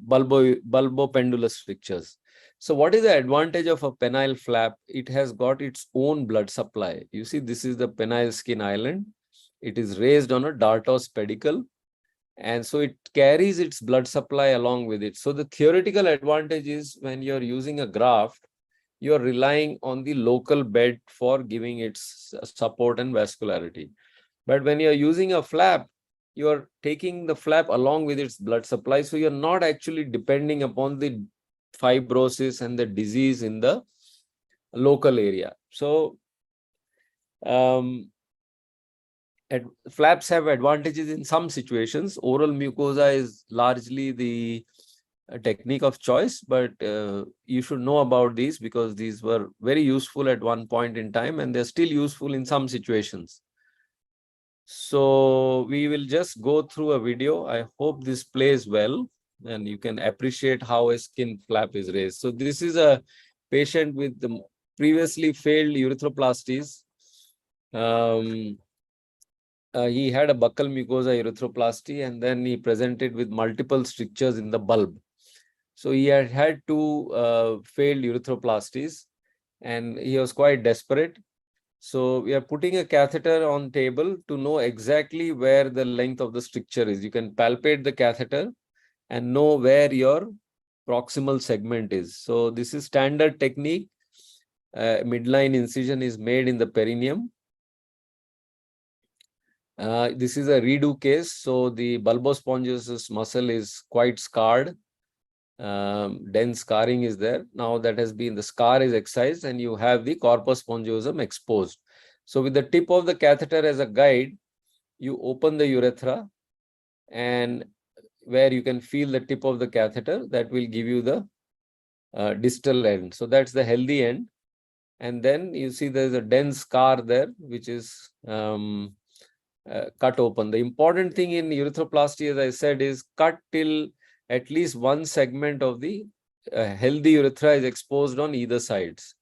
bulbopendulous strictures. So what is the advantage of a penile flap? It has got its own blood supply. You see, this is the penile skin island. It is raised on a dartos pedicle, and so it carries its blood supply along with it. So the theoretical advantage is when you're using a graft, you're relying on the local bed for giving its support and vascularity. But when you're using a flap, you're taking the flap along with its blood supply. So you're not actually depending upon the fibrosis and the disease in the local area. So flaps have advantages in some situations. Oral mucosa is largely the technique of choice, but you should know about these because these were very useful at one point in time, and they're still useful in some situations. So we will just go through a video. I hope this plays well and you can appreciate how a skin flap is raised. So this is a patient with the previously failed urethroplasties. He had a buccal mucosa urethroplasty, and then he presented with multiple strictures in the bulb. So he had two failed urethroplasties, and he was quite desperate. So we are putting a catheter on table to know exactly where the length of the stricture is. You can palpate the catheter and know where your proximal segment is. So this is standard technique. Midline incision is made in the perineum. This is a redo case. So the bulbospongiosus muscle is quite scarred. Dense scarring is there. Now that has been, the scar is excised and you have the corpus spongiosum exposed. So with the tip of the catheter as a guide, you open the urethra, and where you can feel the tip of the catheter, that will give you the distal end. So that's the healthy end. And then you see there's a dense scar there, which is cut open. The important thing in urethroplasty, as I said, is cut till at least one segment of the healthy urethra is exposed on either sides.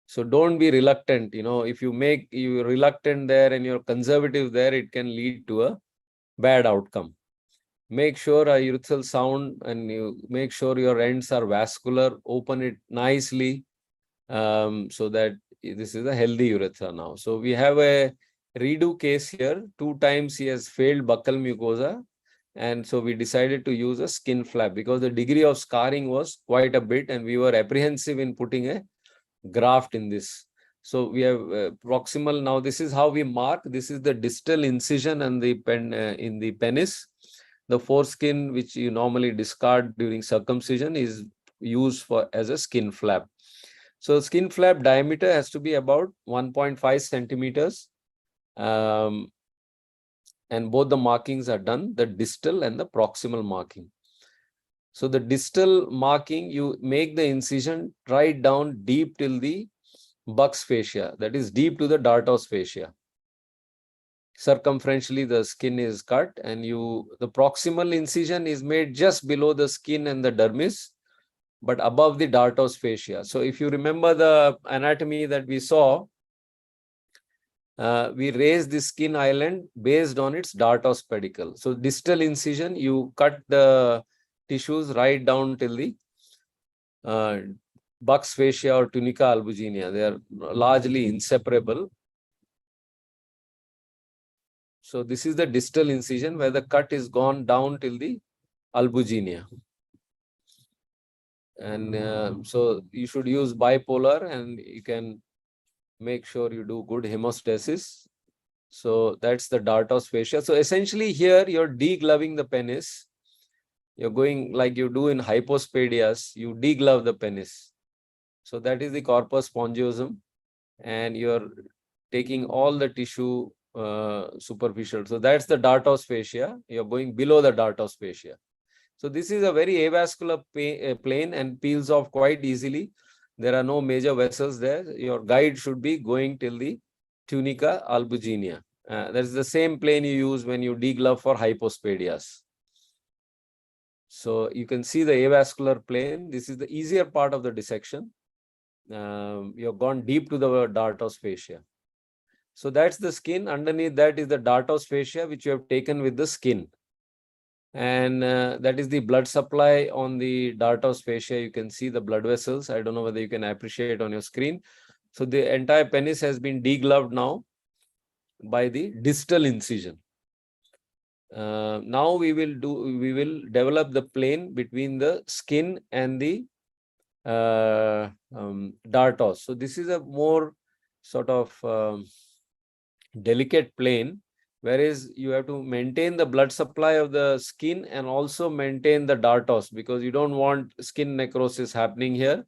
So don't be reluctant. If you make you reluctant there and you're conservative there, it can lead to a bad outcome. Make sure a urethral sound, and you make sure your ends are vascular, open it nicely, so that this is a healthy urethra now. So we have a redo case here. 2 times he has failed buccal mucosa. And so we decided to use a skin flap because the degree of scarring was quite a bit and we were apprehensive in putting a graft in this. So we have proximal. Now this is how we mark. This is the distal incision and the in the penis. The foreskin, which you normally discard during circumcision, is used as a skin flap. So skin flap diameter has to be about 1.5 centimeters. And both the markings are done, the distal and the proximal marking. So the distal marking, you make the incision right down deep till the buccal fascia, that is deep to the dartos fascia. Circumferentially, the skin is cut, and the proximal incision is made just below the skin and the dermis, but above the dartos fascia. So if you remember the anatomy that we saw, we raise the skin island based on its dartos pedicle. So distal incision, you cut the tissues right down till the buccal fascia or tunica albuginea. They are largely inseparable. So this is the distal incision where the cut is gone down till the albuginea. And so you should use bipolar, and you can make sure you do good hemostasis. So that's the dartos fascia. So essentially here you're degloving the penis. You're going like you do in hypospadias, you deglove the penis. So that is the corpus spongiosum, and you're taking all the tissue superficial. So that's the dartos fascia. You're going below the dartos fascia. So this is a very avascular plane and peels off quite easily. There are no major vessels there. Your guide should be going till the tunica albuginea. That is the same plane you use when you deglove for hypospadias. So you can see the avascular plane. This is the easier part of the dissection. You've gone deep to the dartos fascia. So that's the skin. Underneath that is the dartos fascia, which you have taken with the skin. And that is the blood supply on the dartos fascia. You can see the blood vessels. I don't know whether you can appreciate on your screen. So the entire penis has been degloved now by the distal incision. Now we will develop the plane between the skin and the dartos. So this is a more sort of delicate plane, whereas you have to maintain the blood supply of the skin and also maintain the dartos, because you don't want skin necrosis happening here.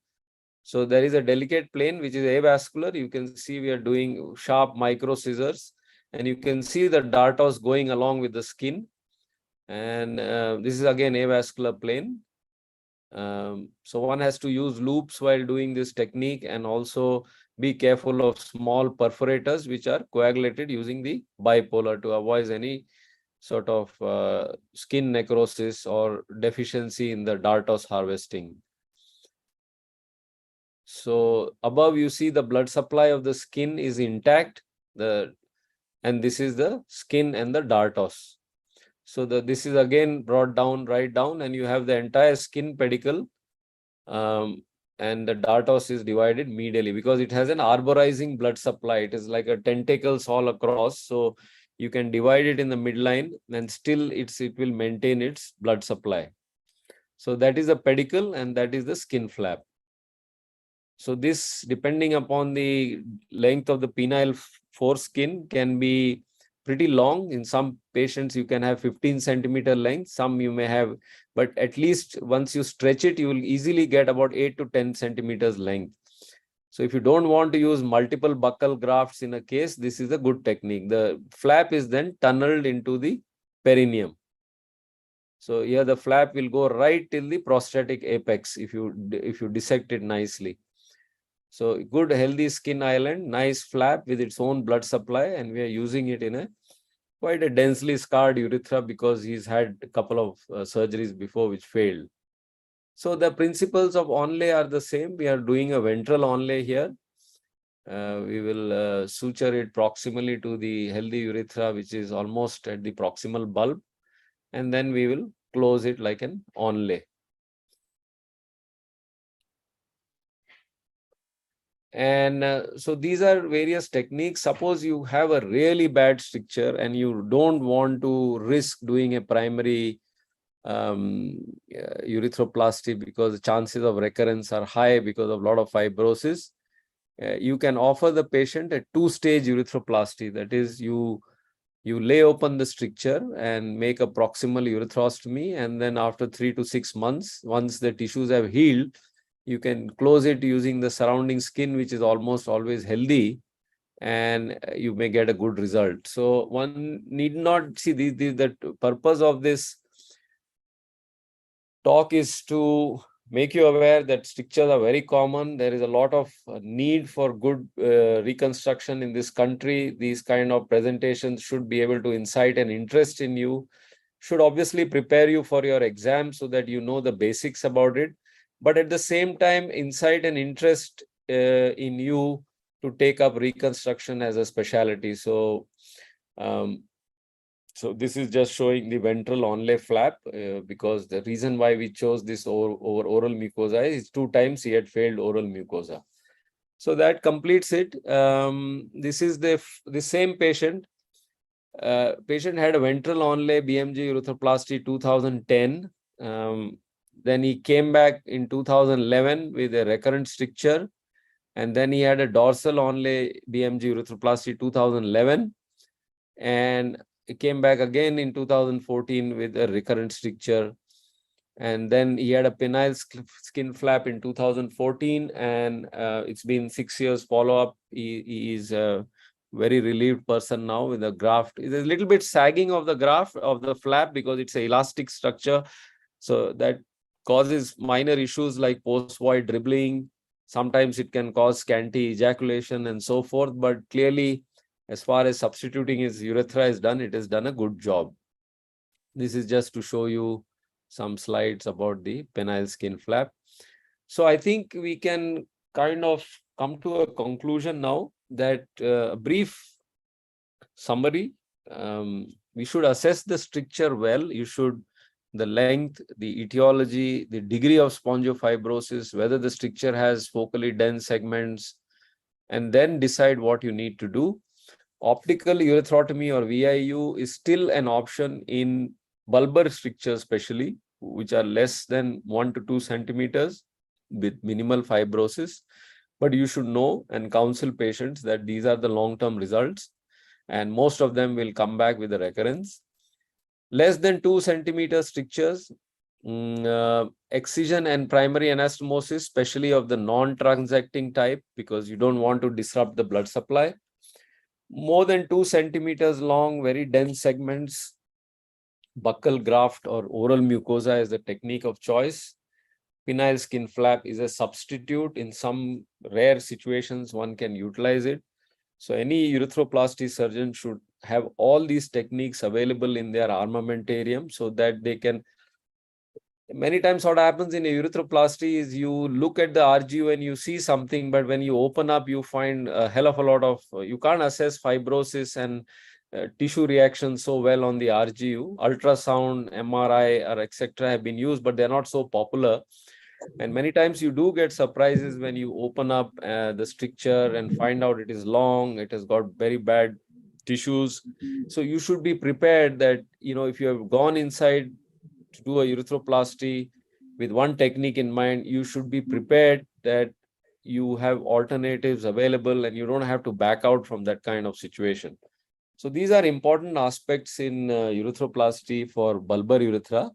So there is a delicate plane which is avascular. You can see we are doing sharp micro scissors, and you can see the dartos going along with the skin. And this is again avascular plane. So one has to use loops while doing this technique, and also be careful of small perforators which are coagulated using the bipolar to avoid any sort of skin necrosis or deficiency in the dartos harvesting. So above you see the blood supply of the skin is intact, and this is the skin and the dartos. So this is again brought down, right down, and you have the entire skin pedicle, and the dartos is divided medially because it has an arborizing blood supply. It is like a tentacles all across. So you can divide it in the midline, and still it will maintain its blood supply. So that is the pedicle and that is the skin flap. So this, depending upon the length of the penile foreskin, can be pretty long. In some patients, you can have 15-centimeter length. Some you may have, but at least once you stretch it, you will easily get about 8 to 10 centimeters length. So if you don't want to use multiple buccal grafts in a case, this is a good technique. The flap is then tunneled into the perineum. So here the flap will go right till the prostatic apex if you dissect it nicely. So good healthy skin island, nice flap with its own blood supply, and we are using it in quite a densely scarred urethra because he's had a couple of surgeries before which failed. So the principles of onlay are the same. We are doing a ventral onlay here. We will suture it proximally to the healthy urethra, which is almost at the proximal bulb, and then we will close it like an onlay. And so these are various techniques. Suppose you have a really bad stricture and you don't want to risk doing a primary urethroplasty because the chances of recurrence are high because of a lot of fibrosis. You can offer the patient a two-stage urethroplasty. That is, you lay open the stricture and make a proximal urethrostomy, and then after 3 to 6 months, once the tissues have healed, you can close it using the surrounding skin, which is almost always healthy, and you may get a good result. So one need not see the purpose of this talk is to make you aware that strictures are very common. There is a lot of need for good reconstruction in this country. These kind of presentations should be able to incite an interest in you, should obviously prepare you for your exam so that you know the basics about it, but at the same time incite an interest in you to take up reconstruction as a specialty. So so this is just showing the ventral onlay flap because the reason why we chose this over oral mucosa is 2 times he had failed oral mucosa. So that completes it. This is the same patient. Patient had a ventral onlay BMG urethroplasty 2010. Then he came back in 2011 with a recurrent stricture. And then he had a dorsal onlay BMG urethroplasty 2011. And he came back again in 2014 with a recurrent stricture. And then he had a penile skin flap in 2014. And it's been 6 years follow-up. He is a very relieved person now with a graft. There's a little bit sagging of the graft of the flap because it's an elastic structure. So that causes minor issues like post-void dribbling. Sometimes it can cause scanty ejaculation and so forth. But clearly, as far as substituting his urethra is done, it has done a good job. This is just to show you some slides about the penile skin flap. So I think we can kind of come to a conclusion now that a brief summary. We should assess the stricture well. You should, the length, the etiology, the degree of spongiofibrosis, whether the stricture has focally dense segments, and then decide what you need to do. Optical urethrotomy or VIU is still an option in bulbar strictures, especially, which are less than 1 to 2 centimeters with minimal fibrosis. But you should know and counsel patients that these are the long-term results, and most of them will come back with a recurrence. Less than 2 centimeter strictures, excision and primary anastomosis, especially of the non-transecting type, because you don't want to disrupt the blood supply. More than 2 centimeters long, very dense segments, buccal graft or oral mucosa is the technique of choice. Penile skin flap is a substitute. In some rare situations, one can utilize it. So any urethroplasty surgeon should have all these techniques available in their armamentarium so that they can. Many times what happens in a urethroplasty is you look at the RGU and you see something, but when you open up, you find a hell of a lot of, you can't assess fibrosis and tissue reactions so well on the RGU. Ultrasound, MRI, or etc. have been used, but they're not so popular. And many times you do get surprises when you open up the stricture and find out it is long, it has got very bad tissues. So you should be prepared that, if you have gone inside to do a urethroplasty, with one technique in mind, you should be prepared that you have alternatives available and you don't have to back out from that kind of situation. So these are important aspects in urethroplasty for bulbar urethra.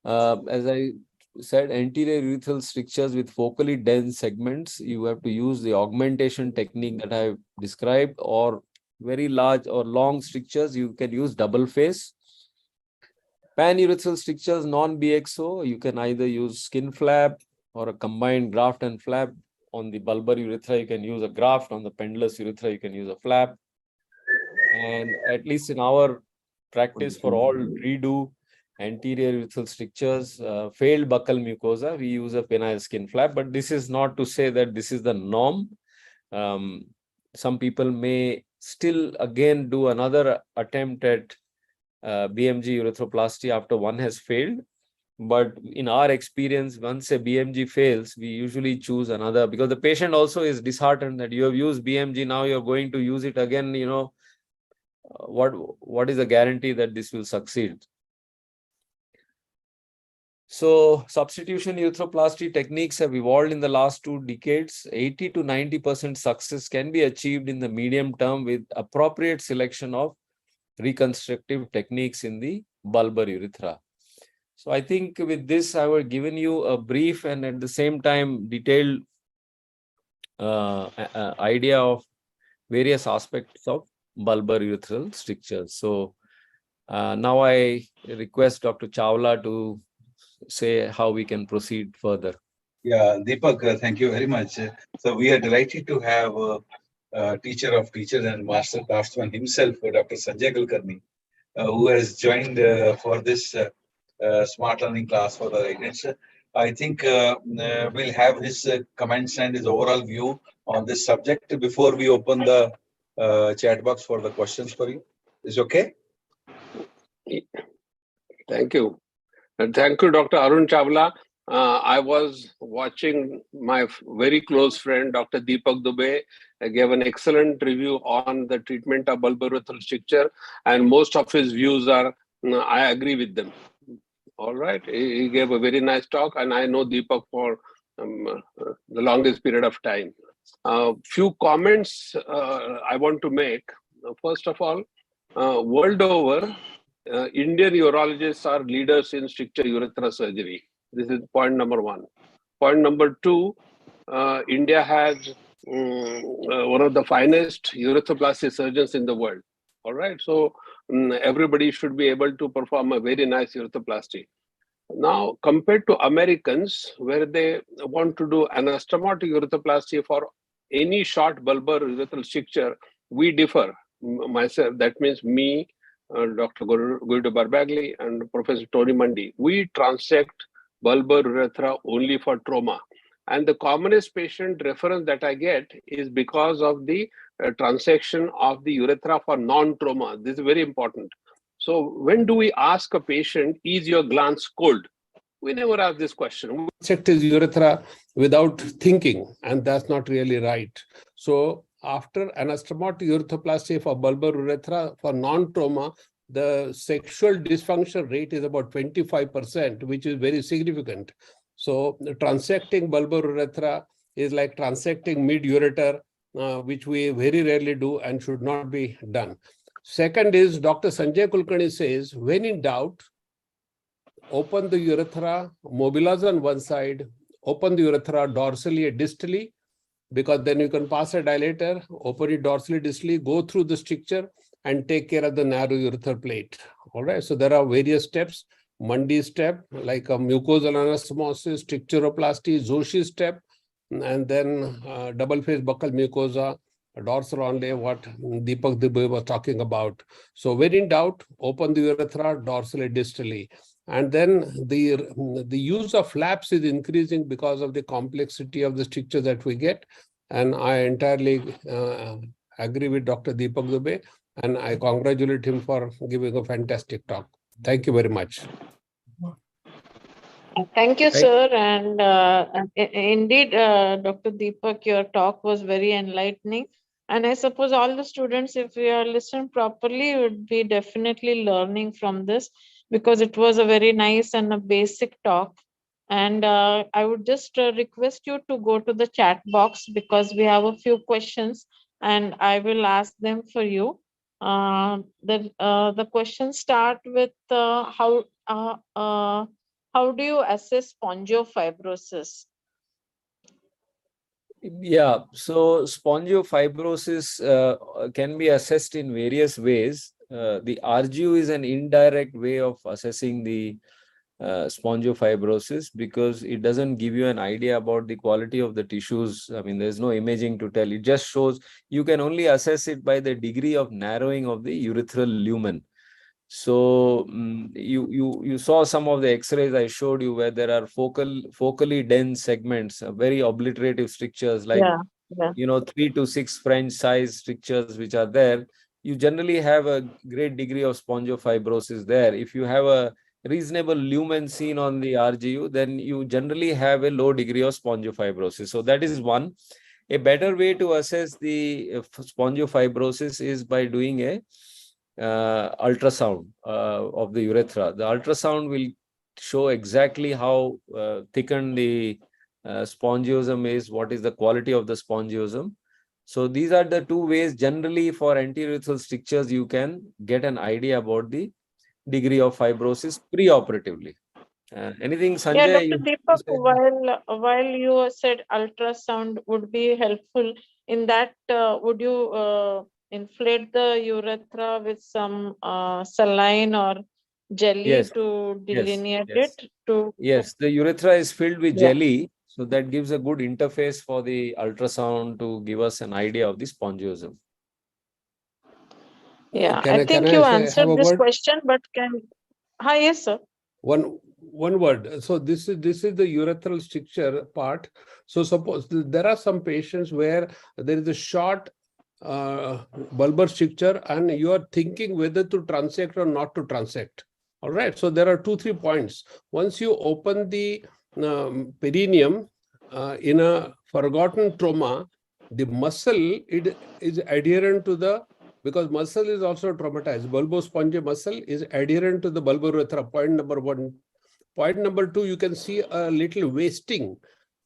As I said, anterior urethral strictures with focally dense segments, you have to use the augmentation technique that I described, or very large or long strictures, you can use double face. Panurethral strictures, non-BXO, you can either use skin flap or a combined graft and flap. On the bulbar urethra, you can use a graft. On the pendulous urethra, you can use a flap. And at least in our practice, for all redo anterior urethral strictures, failed buccal mucosa, we use a penile skin flap. But this is not to say that this is the norm. Some people may still again do another attempt at BMG urethroplasty after one has failed. But in our experience, once a BMG fails, we usually choose another, because the patient also is disheartened that you have used BMG, now you're going to use it again. You know, what is the guarantee that this will succeed? So substitution urethroplasty techniques have evolved in the last 2 decades. 80 to 90% success can be achieved in the medium term with appropriate selection of reconstructive techniques in the bulbar urethra. So I think with this, I have given you a brief and at the same time detailed idea of various aspects of bulbar urethral strictures. So now I request Dr. Chawla to say how we can proceed further. Yeah, Deepak, thank you very much. So we are delighted to have a teacher of teachers and master craftsman himself, Dr. Sanjay Kulkarni, who has joined for this smart learning class for the guidance. I think we'll have his comments and his overall view on this subject before we open the chat box for the questions for you. Is okay? Thank you. And thank you, Dr. Arun Chawla. I was watching my very close friend, Dr. Deepak Dubey, gave an excellent review on the treatment of bulbar urethral stricture, and most of his views are, I agree with them. All right. He gave a very nice talk, and I know Deepak for the longest period of time. Few comments I want to make. First of all, world over, Indian urologists are leaders in stricture urethra surgery. This is point number one. Point number two, India has one of the finest urethroplasty surgeons in the world. All right. So everybody should be able to perform a very nice urethroplasty. Now, compared to Americans, where they want to do anastomotic urethroplasty for any short bulbar urethral stricture, we differ. Myself, that means me, Dr. Guido Barbagli, and Professor Tony Mandi. We transect bulbar urethra only for trauma. And the commonest patient reference that I get is because of the transection of the urethra for non-trauma. This is very important. So when do we ask a patient, is your glans cold? We never ask this question. We checked his urethra without thinking, and that's not really right. So after anastomotic urethroplasty for bulbar urethra for non-trauma, the sexual dysfunction rate is about 25%, which is very significant. So transecting bulbar urethra is like transecting mid-ureter, which we very rarely do and should not be done. Second is Dr. Sanjay Kulkarni says, when in doubt, open the urethra, mobilize on one side, open the urethra dorsally and distally, because then you can pass a dilator, open it dorsally, distally, go through the stricture and take care of the narrow urethral plate. All right. So there are various steps. Mandi step, like a mucosal anastomosis, stricturoplasty, Zoshi step, and then double phase buccal mucosa, dorsal onlay, what Deepak Dubey was talking about. So when in doubt, open the urethra dorsally, distally. And then the use of flaps is increasing because of the complexity of the stricture that we get. And I entirely agree with Dr. Deepak Dubey, and I congratulate him for giving a fantastic talk. Thank you very much. Thank you, sir. And indeed, Dr. Deepak, your talk was very enlightening. And I suppose all the students, if we are listened properly, would be definitely learning from this, because it was a very nice and a basic talk. And I would just request you to go to the chat box because we have a few questions and I will ask them for you. The questions start with how do you assess spongiofibrosis? Yeah, so spongiofibrosis can be assessed in various ways. The RGU is an indirect way of assessing the spongiofibrosis because it doesn't give you an idea about the quality of the tissues. I mean, there's no imaging to tell. It just shows you can only assess it by the degree of narrowing of the urethral lumen. So you saw some of the X-rays I showed you where there are focally dense segments, very obliterative strictures like Yeah. 3 to 6 French size strictures which are there. You generally have a great degree of spongiofibrosis there. If you have a reasonable lumen seen on the RGU, then you generally have a low degree of spongiofibrosis. So that is one. A better way to assess the spongiofibrosis is by doing a ultrasound of the urethra. The ultrasound will show exactly how thickened the spongiosum is, what is the quality of the spongiosum. So these are the two ways generally for anteurethral strictures you can get an idea about the degree of fibrosis preoperatively. Anything, Yeah, Sanjay? Dr. Deepak, while you said ultrasound would be helpful, in that would you inflate the urethra with some saline or jelly Yes, to yes, delineate yes. it? Yes, the urethra is filled with Yeah. jelly, so that gives a good interface for the ultrasound to give us an idea of the spongiosum. Yeah, Can I I think you say have answered a this word? question, but hi, yes, sir. One word. So this is the urethral stricture part. So suppose there are some patients where there is a short bulbar stricture and you are thinking whether to transect or not to transect. All right. So there are 2-3 points. Once you open the perineum in a forgotten trauma, the muscle it is adherent to the, because muscle is also traumatized. Bulbospongy muscle is adherent to the bulbourethra, point number 1. Point number 2, you can see a little wasting,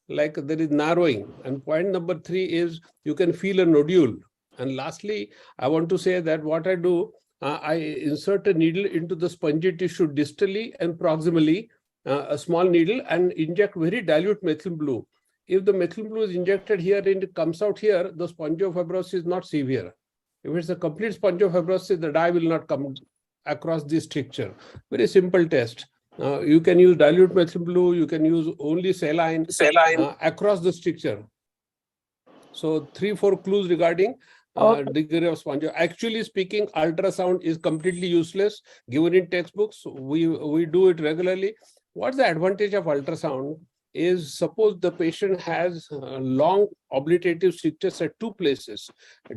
like there is narrowing. And point number 3 is you can feel a nodule. And lastly, I want to say that what I do, I insert a needle into the spongy tissue distally and proximally, a small needle, and inject very dilute methyl blue. If the methyl blue is injected here and it comes out here, the spongiofibrosis is not severe. If it's a complete spongiofibrosis, the dye will not come across this stricture. Very simple test. You can use dilute methyl blue, you can use only saline across the stricture. So 3-4 clues regarding degree of spongio. Actually speaking, ultrasound is completely useless given in textbooks. We do it regularly. What's the advantage of ultrasound? Is suppose the patient has long obliterative strictures at 2 places,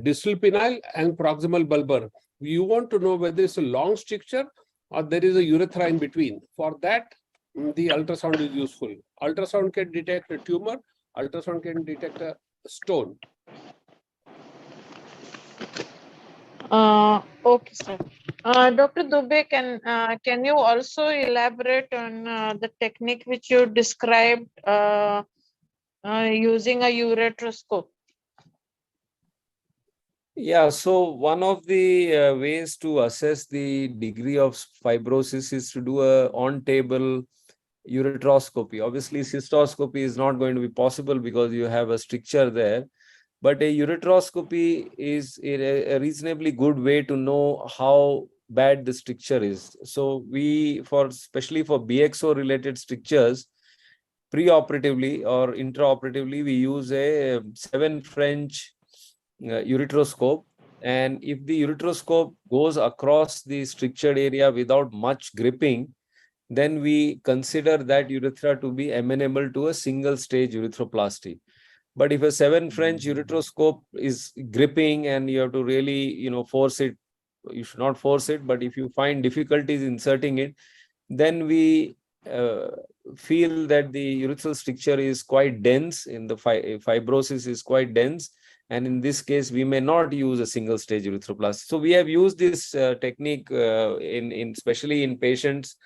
distal penile and proximal bulbar. You want to know whether it's a long stricture or there is a urethra in between. For that, the ultrasound is useful. Ultrasound can detect a tumor, ultrasound can detect a stone. Okay, sir. Dr. Dubey, can you also elaborate on the technique which you described using a uretroscope? Yeah, so one of the ways to assess the degree of fibrosis is to do a on-table uretroscopy. Obviously, cystoscopy is not going to be possible because you have a stricture there. But a uretroscopy is a reasonably good way to know how bad the stricture is. So especially for BXO related strictures, preoperatively or intraoperatively, we use a 7 French uretroscope. And if the uretroscope goes across the strictured area without much gripping, then we consider that urethra to be amenable to a single stage urethroplasty. But if a 7 French uretroscope is gripping and you have to really, force it, you should not force it. But if you find difficulties inserting it, then we feel that the urethral stricture is quite dense, in the fibrosis is quite dense. And in this case, we may not use a single stage urethroplasty. So we have used this technique in especially in patients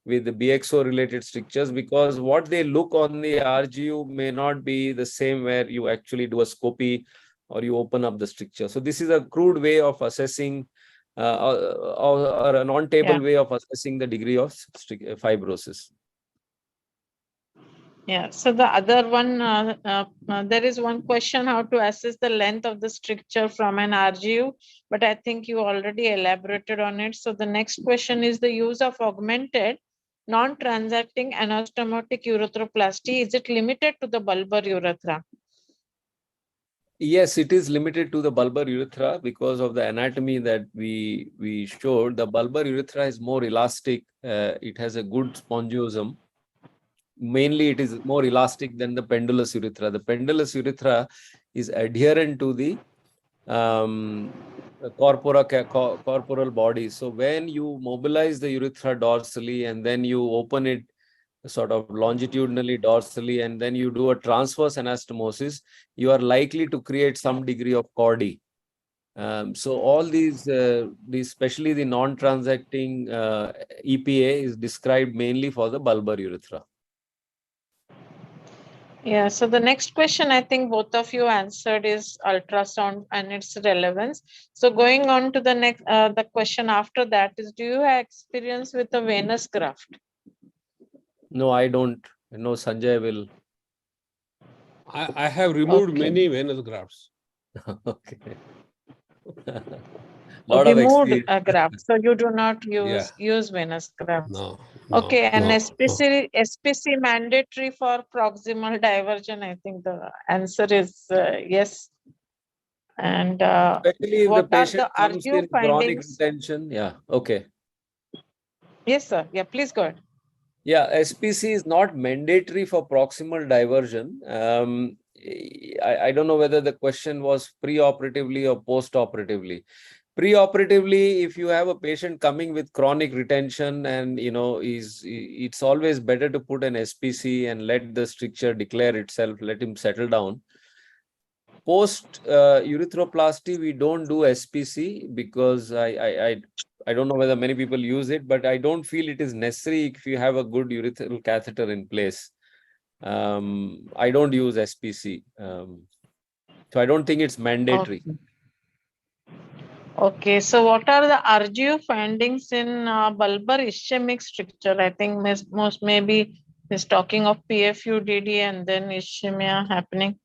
with the BXO related strictures, because what they look on the RGU may not be the same where you actually do a scopy or you open up the stricture. So this is a crude way of assessing or a non-table way of assessing the degree of fibrosis. Yeah, so the other one, there is one question how to assess the length of the stricture from an RGU, but I think you already elaborated on it. So the next question is the use of augmented non-transacting anastomotic urethroplasty. Is it limited to the bulbar urethra? Yes, it is limited to the bulbar urethra because of the anatomy that we showed. The bulbar urethra is more elastic. It has a good spongiosum. Mainly, it is more elastic than the pendulous urethra. The pendulous urethra is adherent to the corporal body. So when you mobilize the urethra dorsally and then you open it sort of longitudinally dorsally and then you do a transverse anastomosis, you are likely to create some degree of chordae. So all these, especially the non-transacting EPA is described mainly for the bulbar urethra. Yeah, so the next question I think both of you answered is ultrasound and its relevance. So going on to the next, the question after that is, do you have experience with a venous graft? No, I don't. No, Sanjay will. I have removed Okay. many venous grafts. Okay. Lot of Removed experience. a graft, so you do not Yeah. use venous grafts. No. Okay, and no. SPC mandatory for proximal diversion. I think the answer is yes. And Especially if the what are patient the comes RGU in chronic findings? retention. Yeah. Okay. Yes, sir. Yeah, please go ahead. Yeah, SPC is not mandatory for proximal diversion. I don't know whether the question was pre-operatively or post-operatively. Pre-operatively, if you have a patient coming with chronic retention and, it's always better to put an SPC and let the stricture declare itself, let him settle down. Post urethroplasty, we don't do SPC because I don't know whether many people use it, but I don't feel it is necessary if you have a good urethral catheter in place. I don't use SPC. So I don't think it's mandatory. Okay, so what are the RGU findings in bulbar ischemic stricture? I think most maybe is talking of PFUDD and then ischemia happening.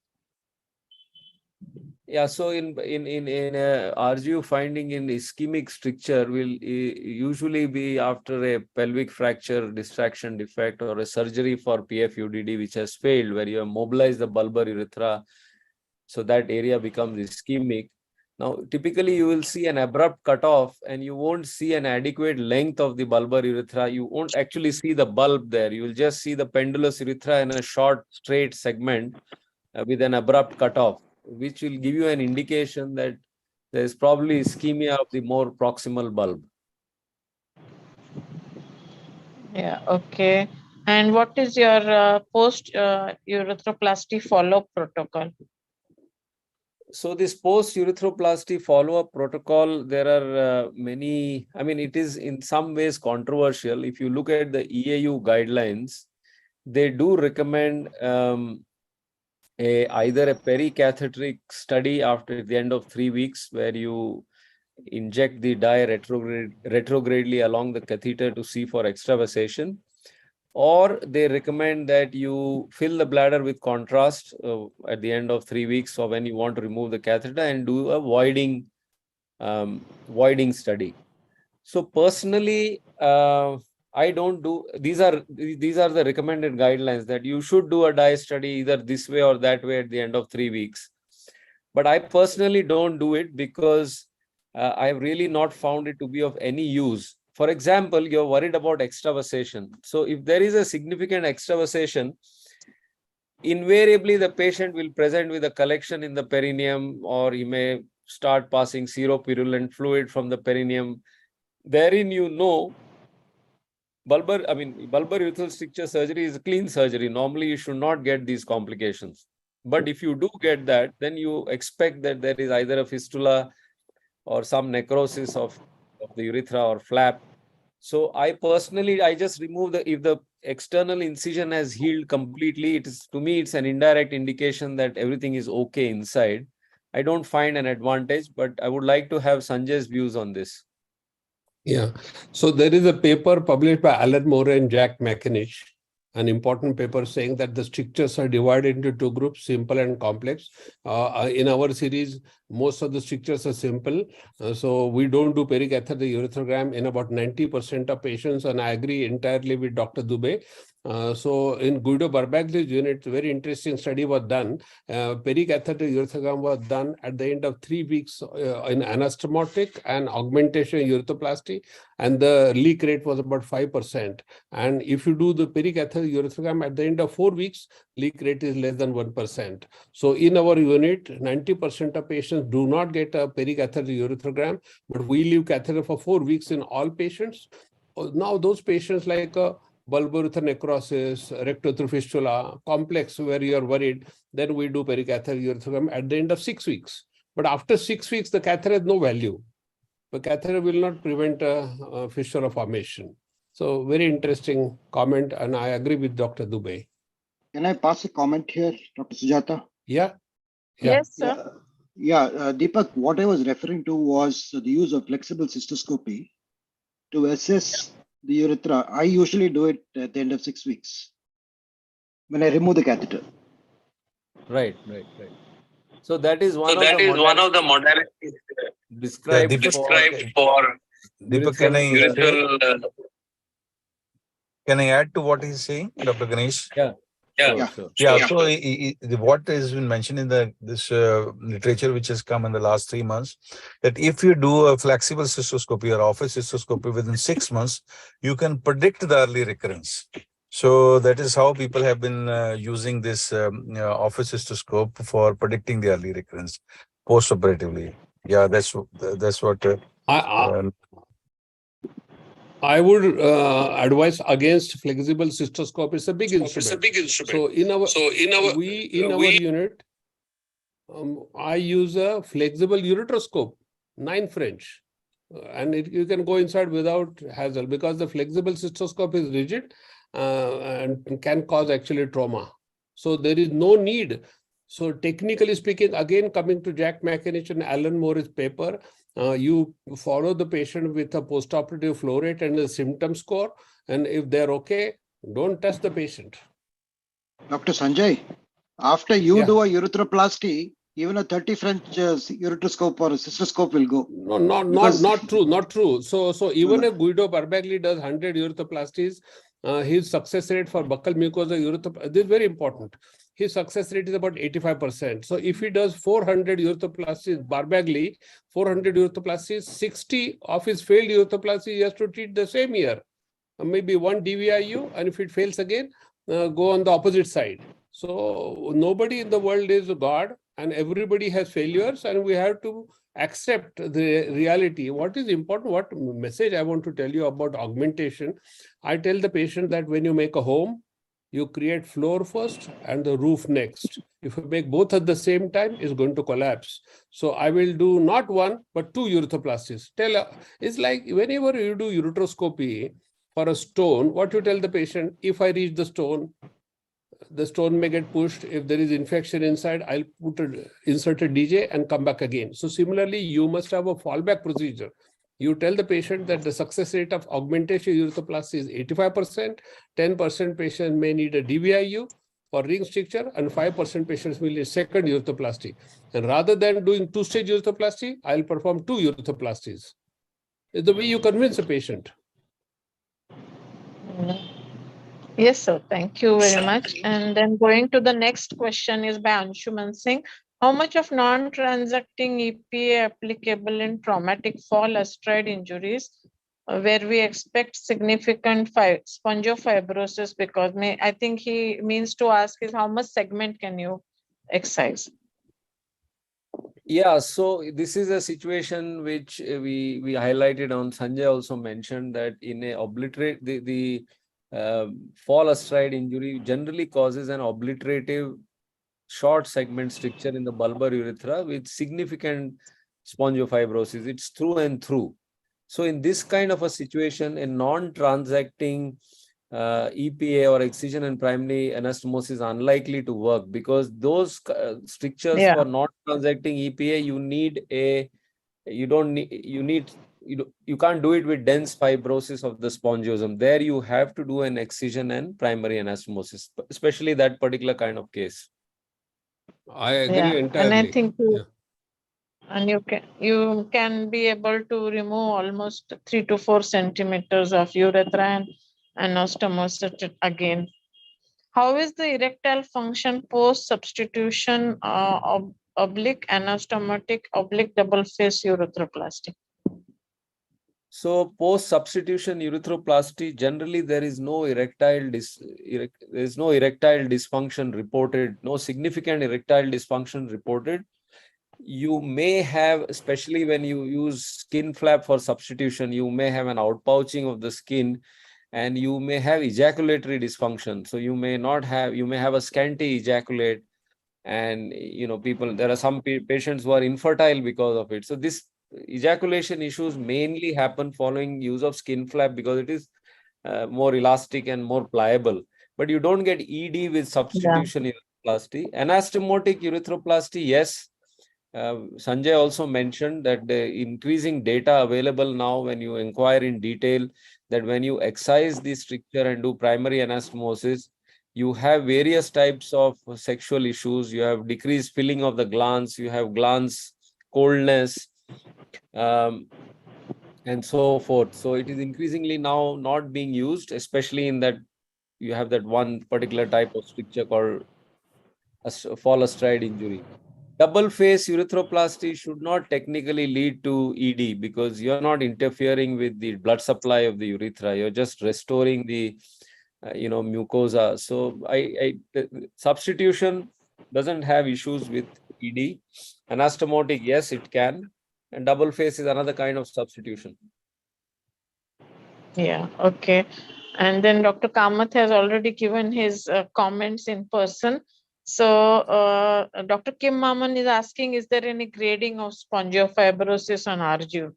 Yeah, so in RGU finding in ischemic stricture will usually be after a pelvic fracture, distraction defect, or a surgery for PFUDD which has failed, where you have mobilized the bulbar urethra, so that area becomes ischemic. Now, typically you will see an abrupt cutoff and you won't see an adequate length of the bulbar urethra. You won't actually see the bulb there. You will just see the pendulous urethra in a short straight segment with an abrupt cutoff, which will give you an indication that there is probably ischemia of the more proximal bulb. Yeah, okay. And what is your post urethroplasty follow-up protocol? So this post urethroplasty follow-up protocol, there are many, it is in some ways controversial. If you look at the EAU guidelines, they do recommend either a pericatheteric study after the end of 3 weeks, where you inject the dye retrogradely along the catheter to see for extravasation, or they recommend that you fill the bladder with contrast at the end of 3 weeks, or when you want to remove the catheter, and do a voiding study. So personally, I don't do, these are the recommended guidelines that you should do a dye study either this way or that way at the end of 3 weeks. But I personally don't do it because I've really not found it to be of any use. For example, you're worried about extravasation. So if there is a significant extravasation, invariably the patient will present with a collection in the perineum, or he may start passing seropurulent fluid from the perineum. Therein, bulbar urethral stricture surgery is a clean surgery. Normally, you should not get these complications. But if you do get that, then you expect that there is either a fistula or some necrosis of the urethra or flap. So I personally, I just remove if the external incision has healed completely, it is, to me, it's an indirect indication that everything is okay inside. I don't find an advantage, but I would like to have Sanjay's views on this. Yeah. So there is a paper published by Alan Moore and Jack McInish, an important paper saying that the strictures are divided into two groups, simple and complex. In our series, most of the strictures are simple. So we don't do pericatheter urethrogram in about 90% of patients, and I agree entirely with Dr. Dubey. So in Guido Barbagli's unit, very interesting study was done. Pericatheter urethrogram was done at the end of 3 weeks in anastomotic and augmentation urethroplasty, and the leak rate was about 5%. And if you do the pericatheter urethrogram at the end of 4 weeks, leak rate is less than 1%. So in our unit, 90% of patients do not get a pericatheter urethrogram, but we leave catheter for 4 weeks in all patients. Now those patients like bulbar necrosis, rectal fistula, complex where you are worried, then we do pericatheter urethrogram at the end of 6 weeks. But after 6 weeks, the catheter has no value. The catheter will not prevent fistula formation. So very interesting comment, and I agree with Dr. Dubey. Can I pass a comment here, Dr. Sujata? Yeah. Yes, sir. Deepak, what I was referring to was the use of flexible cystoscopy to assess the urethra. I usually do it at the end of 6 weeks when I remove the catheter. Right. So that is one of the modalities described for Deepak, can I add to what he's saying, Dr. Ganesh? Yeah. So what has been mentioned in this literature, which has come in the last 3 months, that if you do a flexible cystoscopy or office cystoscopy within 6 months, you can predict the early recurrence. So that is how people have been using this office cystoscope for predicting the early recurrence post-operatively. Yeah, that's what. I would advise against flexible cystoscope. It's a big instrument. So in our unit, I use a flexible uretroscope, 9 French, and you can go inside without hassle because the flexible cystoscope is rigid and can cause actually trauma. So there is no need. So technically speaking, again coming to Jack McInish and Alan Moore's paper, you follow the patient with a postoperative flow rate and a symptom score, and if they're okay, don't test the patient. Dr. Sanjay, after you do a urethroplasty, even a 30 French uretroscope or a cystoscope will go. No, not true. So even if Guido Barbagli does 100 urethroplasties, his success rate for buccal mucosa urethroplasty, this is very important. His success rate is about 85%. So if he does 400 urethroplasties, Barbagli, 400 urethroplasties, 60 of his failed urethroplasties, he has to treat the same year. Maybe 1 DVIU, and if it fails again, go on the opposite side. So nobody in the world is God, and everybody has failures, and we have to accept the reality. What is important, what message I want to tell you about augmentation, I tell the patient that when you make a home, you create floor first and the roof next. If you make both at the same time, it's going to collapse. So I will do not 1, but 2 urethroplasties. It's like whenever you do uretroscopy for a stone, what you tell the patient, if I reach the stone may get pushed. If there is infection inside, I'll insert a DJ and come back again. So similarly, you must have a fallback procedure. You tell the patient that the success rate of augmentation urethroplasty is 85%, 10% patients may need a DVIU for ring stricture, and 5% patients will need second urethroplasty. And rather than doing 2-stage urethroplasty, I'll perform 2 urethroplasties. It's the way you convince a patient. Yes, sir. Thank you very much. And then going to the next question is by Anshuman Singh. How much of non-transacting EPA applicable in traumatic fall astride injuries where we expect significant spongiofibrosis? Because I think he means to ask is how much segment can you excise? Yeah, so this is a situation which we highlighted on. Sanjay also mentioned that in a obliterate the fall astride injury generally causes an obliterative short segment stricture in the bulbar urethra with significant spongiofibrosis. It's through and through. So in this kind of a situation, a non-transacting EPA or excision and primary anastomosis is unlikely to work, because those strictures Yeah. for non-transacting EPA, you need a, you can't do it with dense fibrosis of the spongiosum. There you have to do an excision and primary anastomosis, especially that particular kind of case. I agree Yeah. entirely. And I think Yeah. and you can be able to remove almost 3 to 4 centimeters of urethra and anastomosis again. How is the erectile function post substitution oblique anastomotic oblique double face urethroplasty? So post substitution urethroplasty, generally there is no erectile dysfunction reported, no significant erectile dysfunction reported. You may have, especially when you use skin flap for substitution, you may have an outpouching of the skin, and you may have ejaculatory dysfunction. So you may have a scanty ejaculate, and there are some patients who are infertile because of it. So this ejaculation issues mainly happen following use of skin flap, because it is more elastic and more pliable. But you don't get ED with substitution urethroplasty. Anastomotic urethroplasty, yes. Sanjay also mentioned that the increasing data available now, when you inquire in detail, that when you excise the stricture and do primary anastomosis, you have various types of sexual issues. You have decreased filling of the glands, you have glands coldness, and so forth. So it is increasingly now not being used, especially in that you have that one particular type of stricture called fall astride injury. Double face urethroplasty should not technically lead to ED, because you're not interfering with the blood supply of the urethra. You're just restoring the mucosa. So substitution doesn't have issues with ED. Anastomotic, yes, it can. And double face is another kind of substitution. Yeah, okay. And then Dr. Kamath has already given his comments in person. So Dr. Kim Maman is asking, is there any grading of spongiofibrosis on RGU?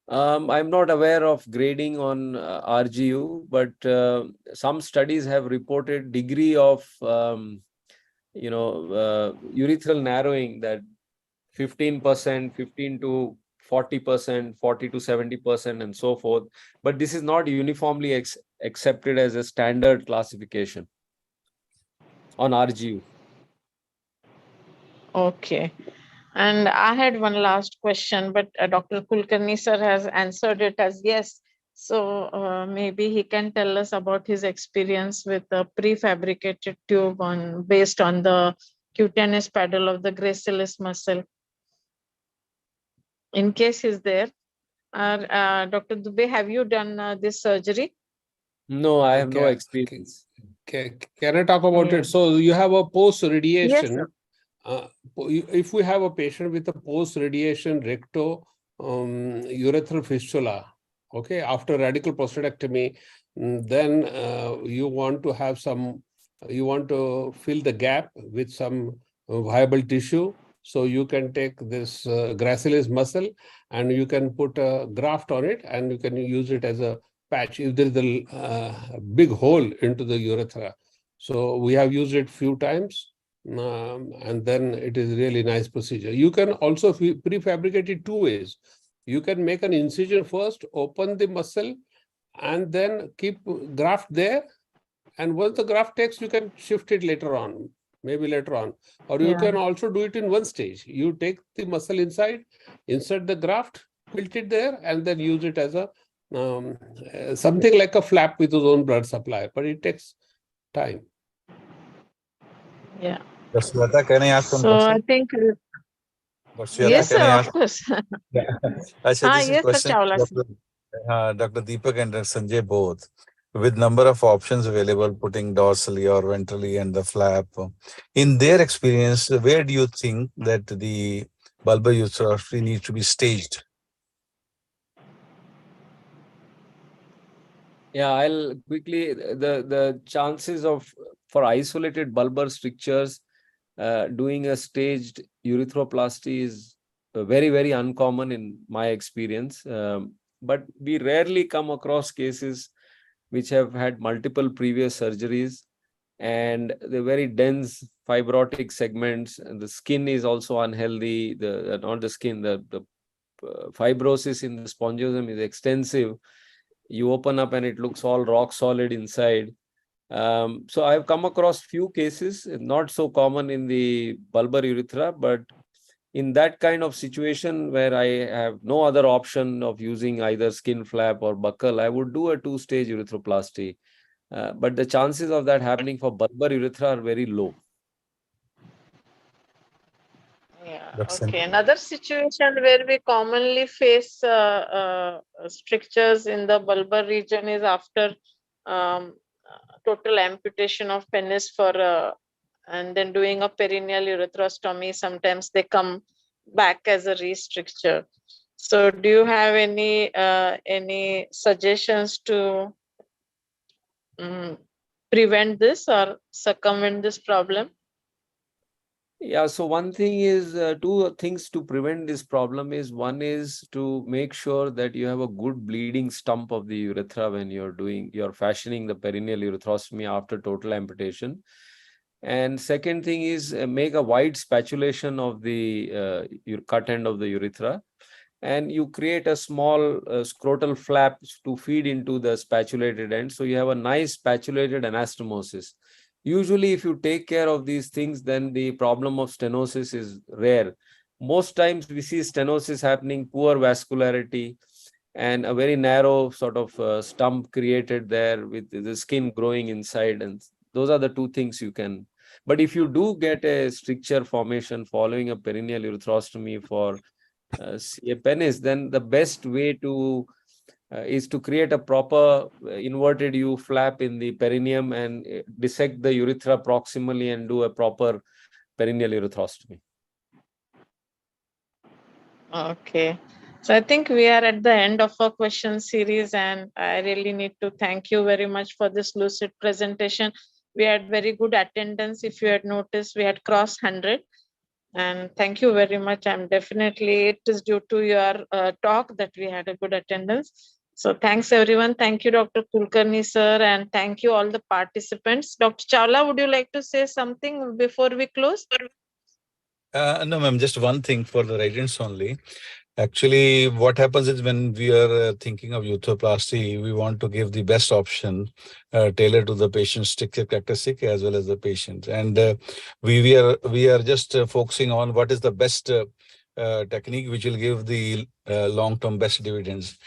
I'm not aware of grading on RGU, but some studies have reported degree of urethral narrowing, that 15%, 15 to 40%, 40 to 70%, and so forth. But this is not uniformly accepted as a standard classification on RGU. Okay. And I had one last question, but Dr. Kulkarni sir has answered it as yes. So maybe he can tell us about his experience with the prefabricated tube based on the cutaneous paddle of the gracilis muscle. In case he's there, Dr. Dubey, have you done this surgery? No, I have no Okay. experience. Can I talk about Yeah. it? So you have a Yes, post-radiation. sir. If we have a patient with a post-radiation urethral fistula, okay, after radical prostatectomy, then you want to fill the gap with some viable tissue. So you can take this gracilis muscle and you can put a graft on it, and you can use it as a patch if there is a big hole into the urethra. So we have used it few times. And then it is really nice procedure. You can also prefabricate it two ways. You can make an incision first, open the muscle, and then keep graft there. And once the graft takes, you can shift it later on, maybe later on. Or you can also do it in one stage. You take the muscle inside, insert the graft, tilt it there, and then use it as a something like a flap with its own blood supply. But it takes time. Yeah. Sweta, can I ask one So I question? think, Sweta, yes, can sir, I of ask? course. Yeah. Actually, this is Yes, sir, question Chawla. Dr. Deepak and Dr. Sanjay both. With number of options available, putting dorsally or ventrally and the flap, in their experience, where do you think that the bulbar urethroplasty needs to be staged? Yeah, I'll quickly, the chances for isolated bulbar strictures doing a staged urethroplasty is very, very uncommon in my experience. But we rarely come across cases which have had multiple previous surgeries, and they're very dense fibrotic segments, and the skin is also unhealthy. Not the skin, the fibrosis in the spongiosum is extensive. You open up and it looks all rock solid inside. So I've come across few cases, not so common in the bulbar urethra, but in that kind of situation where I have no other option of using either skin flap or buccal, I would do a 2-stage urethroplasty. But the chances of that happening for bulbar urethra are very low. Yeah, That's okay. Another situation where we commonly face strictures in the bulbar region is after total amputation of penis and then doing a perineal urethrostomy. Sometimes they come back as a restricture. So do you have any suggestions to prevent this or circumvent this problem? Yeah, so one thing is, two things to prevent this problem is, one is to make sure that you have a good bleeding stump of the urethra when you're fashioning the perineal urethrostomy after total amputation. And second thing is, make a wide spatulation of the cut end of the urethra, and you create a small scrotal flap to feed into the spatulated end. So you have a nice spatulated anastomosis. Usually, if you take care of these things, then the problem of stenosis is rare. Most times we see stenosis happening, poor vascularity, and a very narrow sort of stump created there with the skin growing inside. And those are the two things you can. But if you do get a stricture formation following a perineal urethrostomy for a penis, then the best way to is to create a proper inverted U flap in the perineum and dissect the urethra proximally and do a proper perineal urethrostomy. Okay. So I think we are at the end of our question series, and I really need to thank you very much for this lucid presentation. We had very good attendance. If you had noticed, we had crossed 100. And thank you very much. I'm definitely, it is due to your talk that we had a good attendance. So thanks everyone. Thank you, Dr. Kulkarni sir, and thank you all the participants. Dr. Chawla, would you like to say something before we close? No, ma'am, just one thing for the residents only. Actually, what happens is when we are thinking of urethroplasty, we want to give the best option tailored to the patient's stricture characteristic as well as the patient. And we are just focusing on what is the best technique which will give the long-term best dividends.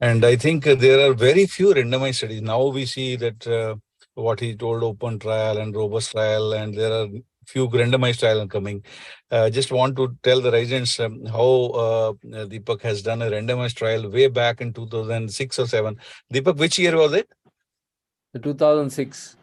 And I think there are very few randomized studies. Now we see that what he told, open trial and robust trial, and there are few randomized trials coming. Just want to tell the residents how Deepak has done a randomized trial way back in 2006 or 7. Deepak, which year was it? 2006.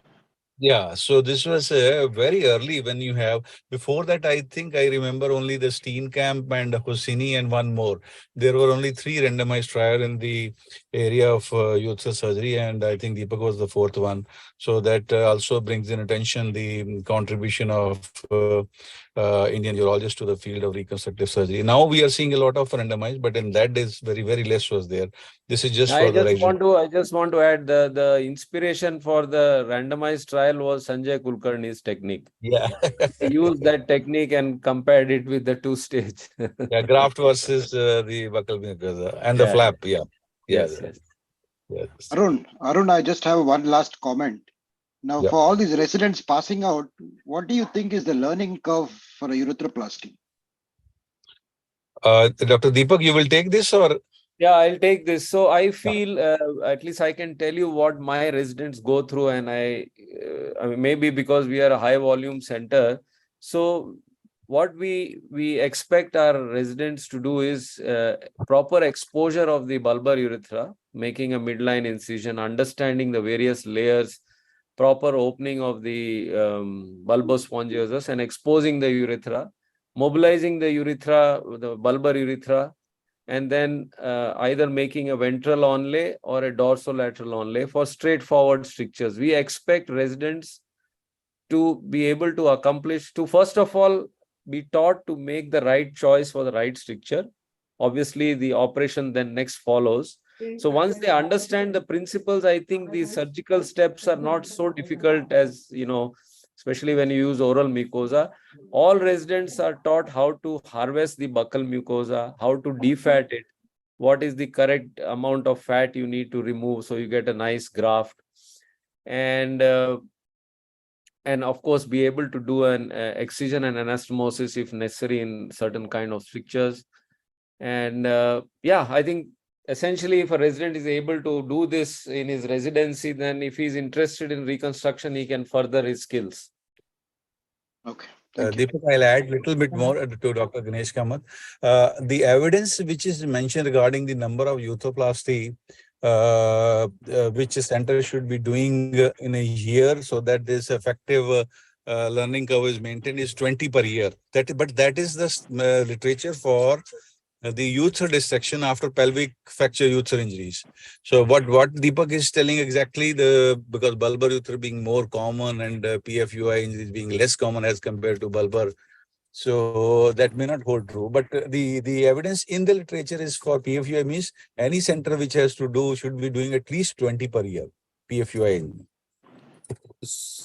Yeah, so this was very early when you have, before that, I think I remember only the Steenkamp and Hosseini and one more. There were only 3 randomized trials in the area of urethral surgery, and I think Deepak was the 4th one. So that also brings in attention the contribution of Indian urologists to the field of reconstructive surgery. Now we are seeing a lot of randomized, but in that days, very, very less was there. This is just for the resident. I just want to add the inspiration for the randomized trial was Sanjay Kulkarni's technique. Yeah. He used that technique and compared it with the 2-stage. Yeah, graft versus the buccal and the flap. Yeah. Yes. Yes. Arun, I just have one last comment. Now, Yeah. for all these residents passing out, what do you think is the learning curve for a urethroplasty? Dr. Deepak, you will take this or? Yeah, I'll take this. So I feel, at least I can tell you what my residents go through, and I mean, maybe because we are a high volume center. So what we expect our residents to do is proper exposure of the bulbar urethra, making a midline incision, understanding the various layers, proper opening of the bulbospongiosus and exposing the urethra, mobilizing the urethra, the bulbar urethra, and then either making a ventral onlay or a dorsolateral onlay for straightforward strictures. We expect residents to be able to accomplish, to first of all be taught to make the right choice for the right stricture. Obviously, the operation then next follows. So once they understand the principles, I think the surgical steps are not so difficult as, you know, especially when you use oral mucosa. All residents are taught how to harvest the buccal mucosa, how to defat it, what is the correct amount of fat you need to remove so you get a nice graft, and of course be able to do an excision and anastomosis if necessary in certain kind of strictures. And yeah, I think essentially if a resident is able to do this in his residency, then if he's interested in reconstruction, he can further his skills. Okay. Thank you. Deepak, I'll add a little bit more to Dr. Ganesh Kamath. The evidence which is mentioned regarding the number of urethroplasty, which a center should be doing in a year so that this effective learning curve is maintained, is 20 per year. But that is the literature for the urethral dissection after pelvic fracture urethral injuries. So what Deepak is telling exactly, because bulbar urethra being more common and PFUI injuries being less common as compared to bulbar, so that may not hold true. But the evidence in the literature is for PFUI means any center which has to do should be doing at least 20 per year PFUI injury.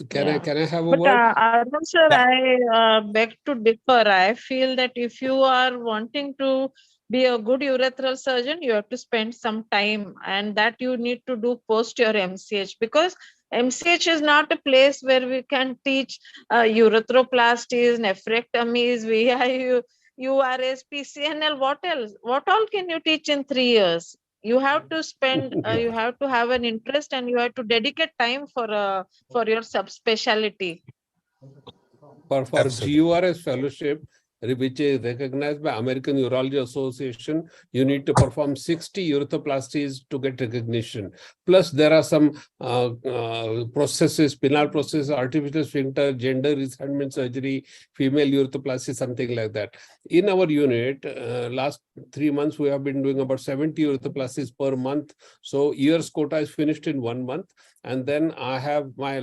Can I have a But word? Arun sir, Yeah. I beg to differ. I feel that if you are wanting to be a good urethral surgeon, you have to spend some time, and that you need to do post your MCH, because MCH is not a place where we can teach urethroplasties, nephrectomies, VIU, URS, PCNL. What else? What all can you teach in 3 years? You have to spend. You have to have an interest, and you have to dedicate time for your subspecialty. For Absolutely. GURS fellowship, which is recognized by American Urology Association, you need to perform 60 urethroplasties to get recognition. Plus, there are some processes, penile processes, artificial sphincter, gender reassignment surgery, female urethroplasty, something like that. In our unit, last 3 months, we have been doing about 70 urethroplasties per month. So year's quota is finished in 1 month. And then I have my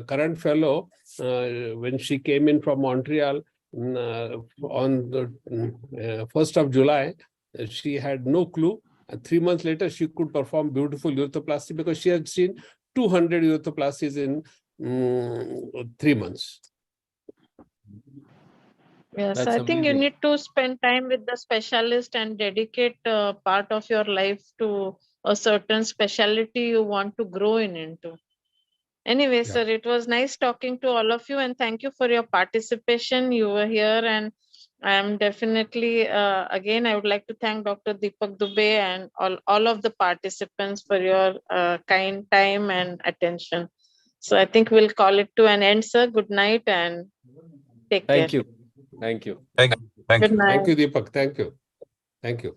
current fellow, when she came in from Montreal on the 1st of July, she had no clue. And 3 months later, she could perform beautiful urethroplasty because she had seen 200 urethroplasties in 3 months. Yes, That's I think you amazing. need to spend time with the specialist and dedicate part of your life to a certain specialty you want to grow into. Anyway, Yeah. sir, it was nice talking to all of you, and thank you for your participation. You were here, and I am definitely, again, I would like to thank Dr. Deepak Dubey and all of the participants for your kind time and attention. So I think we'll call it to an end, sir. Good night and take care. Thank you. Thank you. Thank you. Good night. Thank you, Deepak. Thank you. Thank you.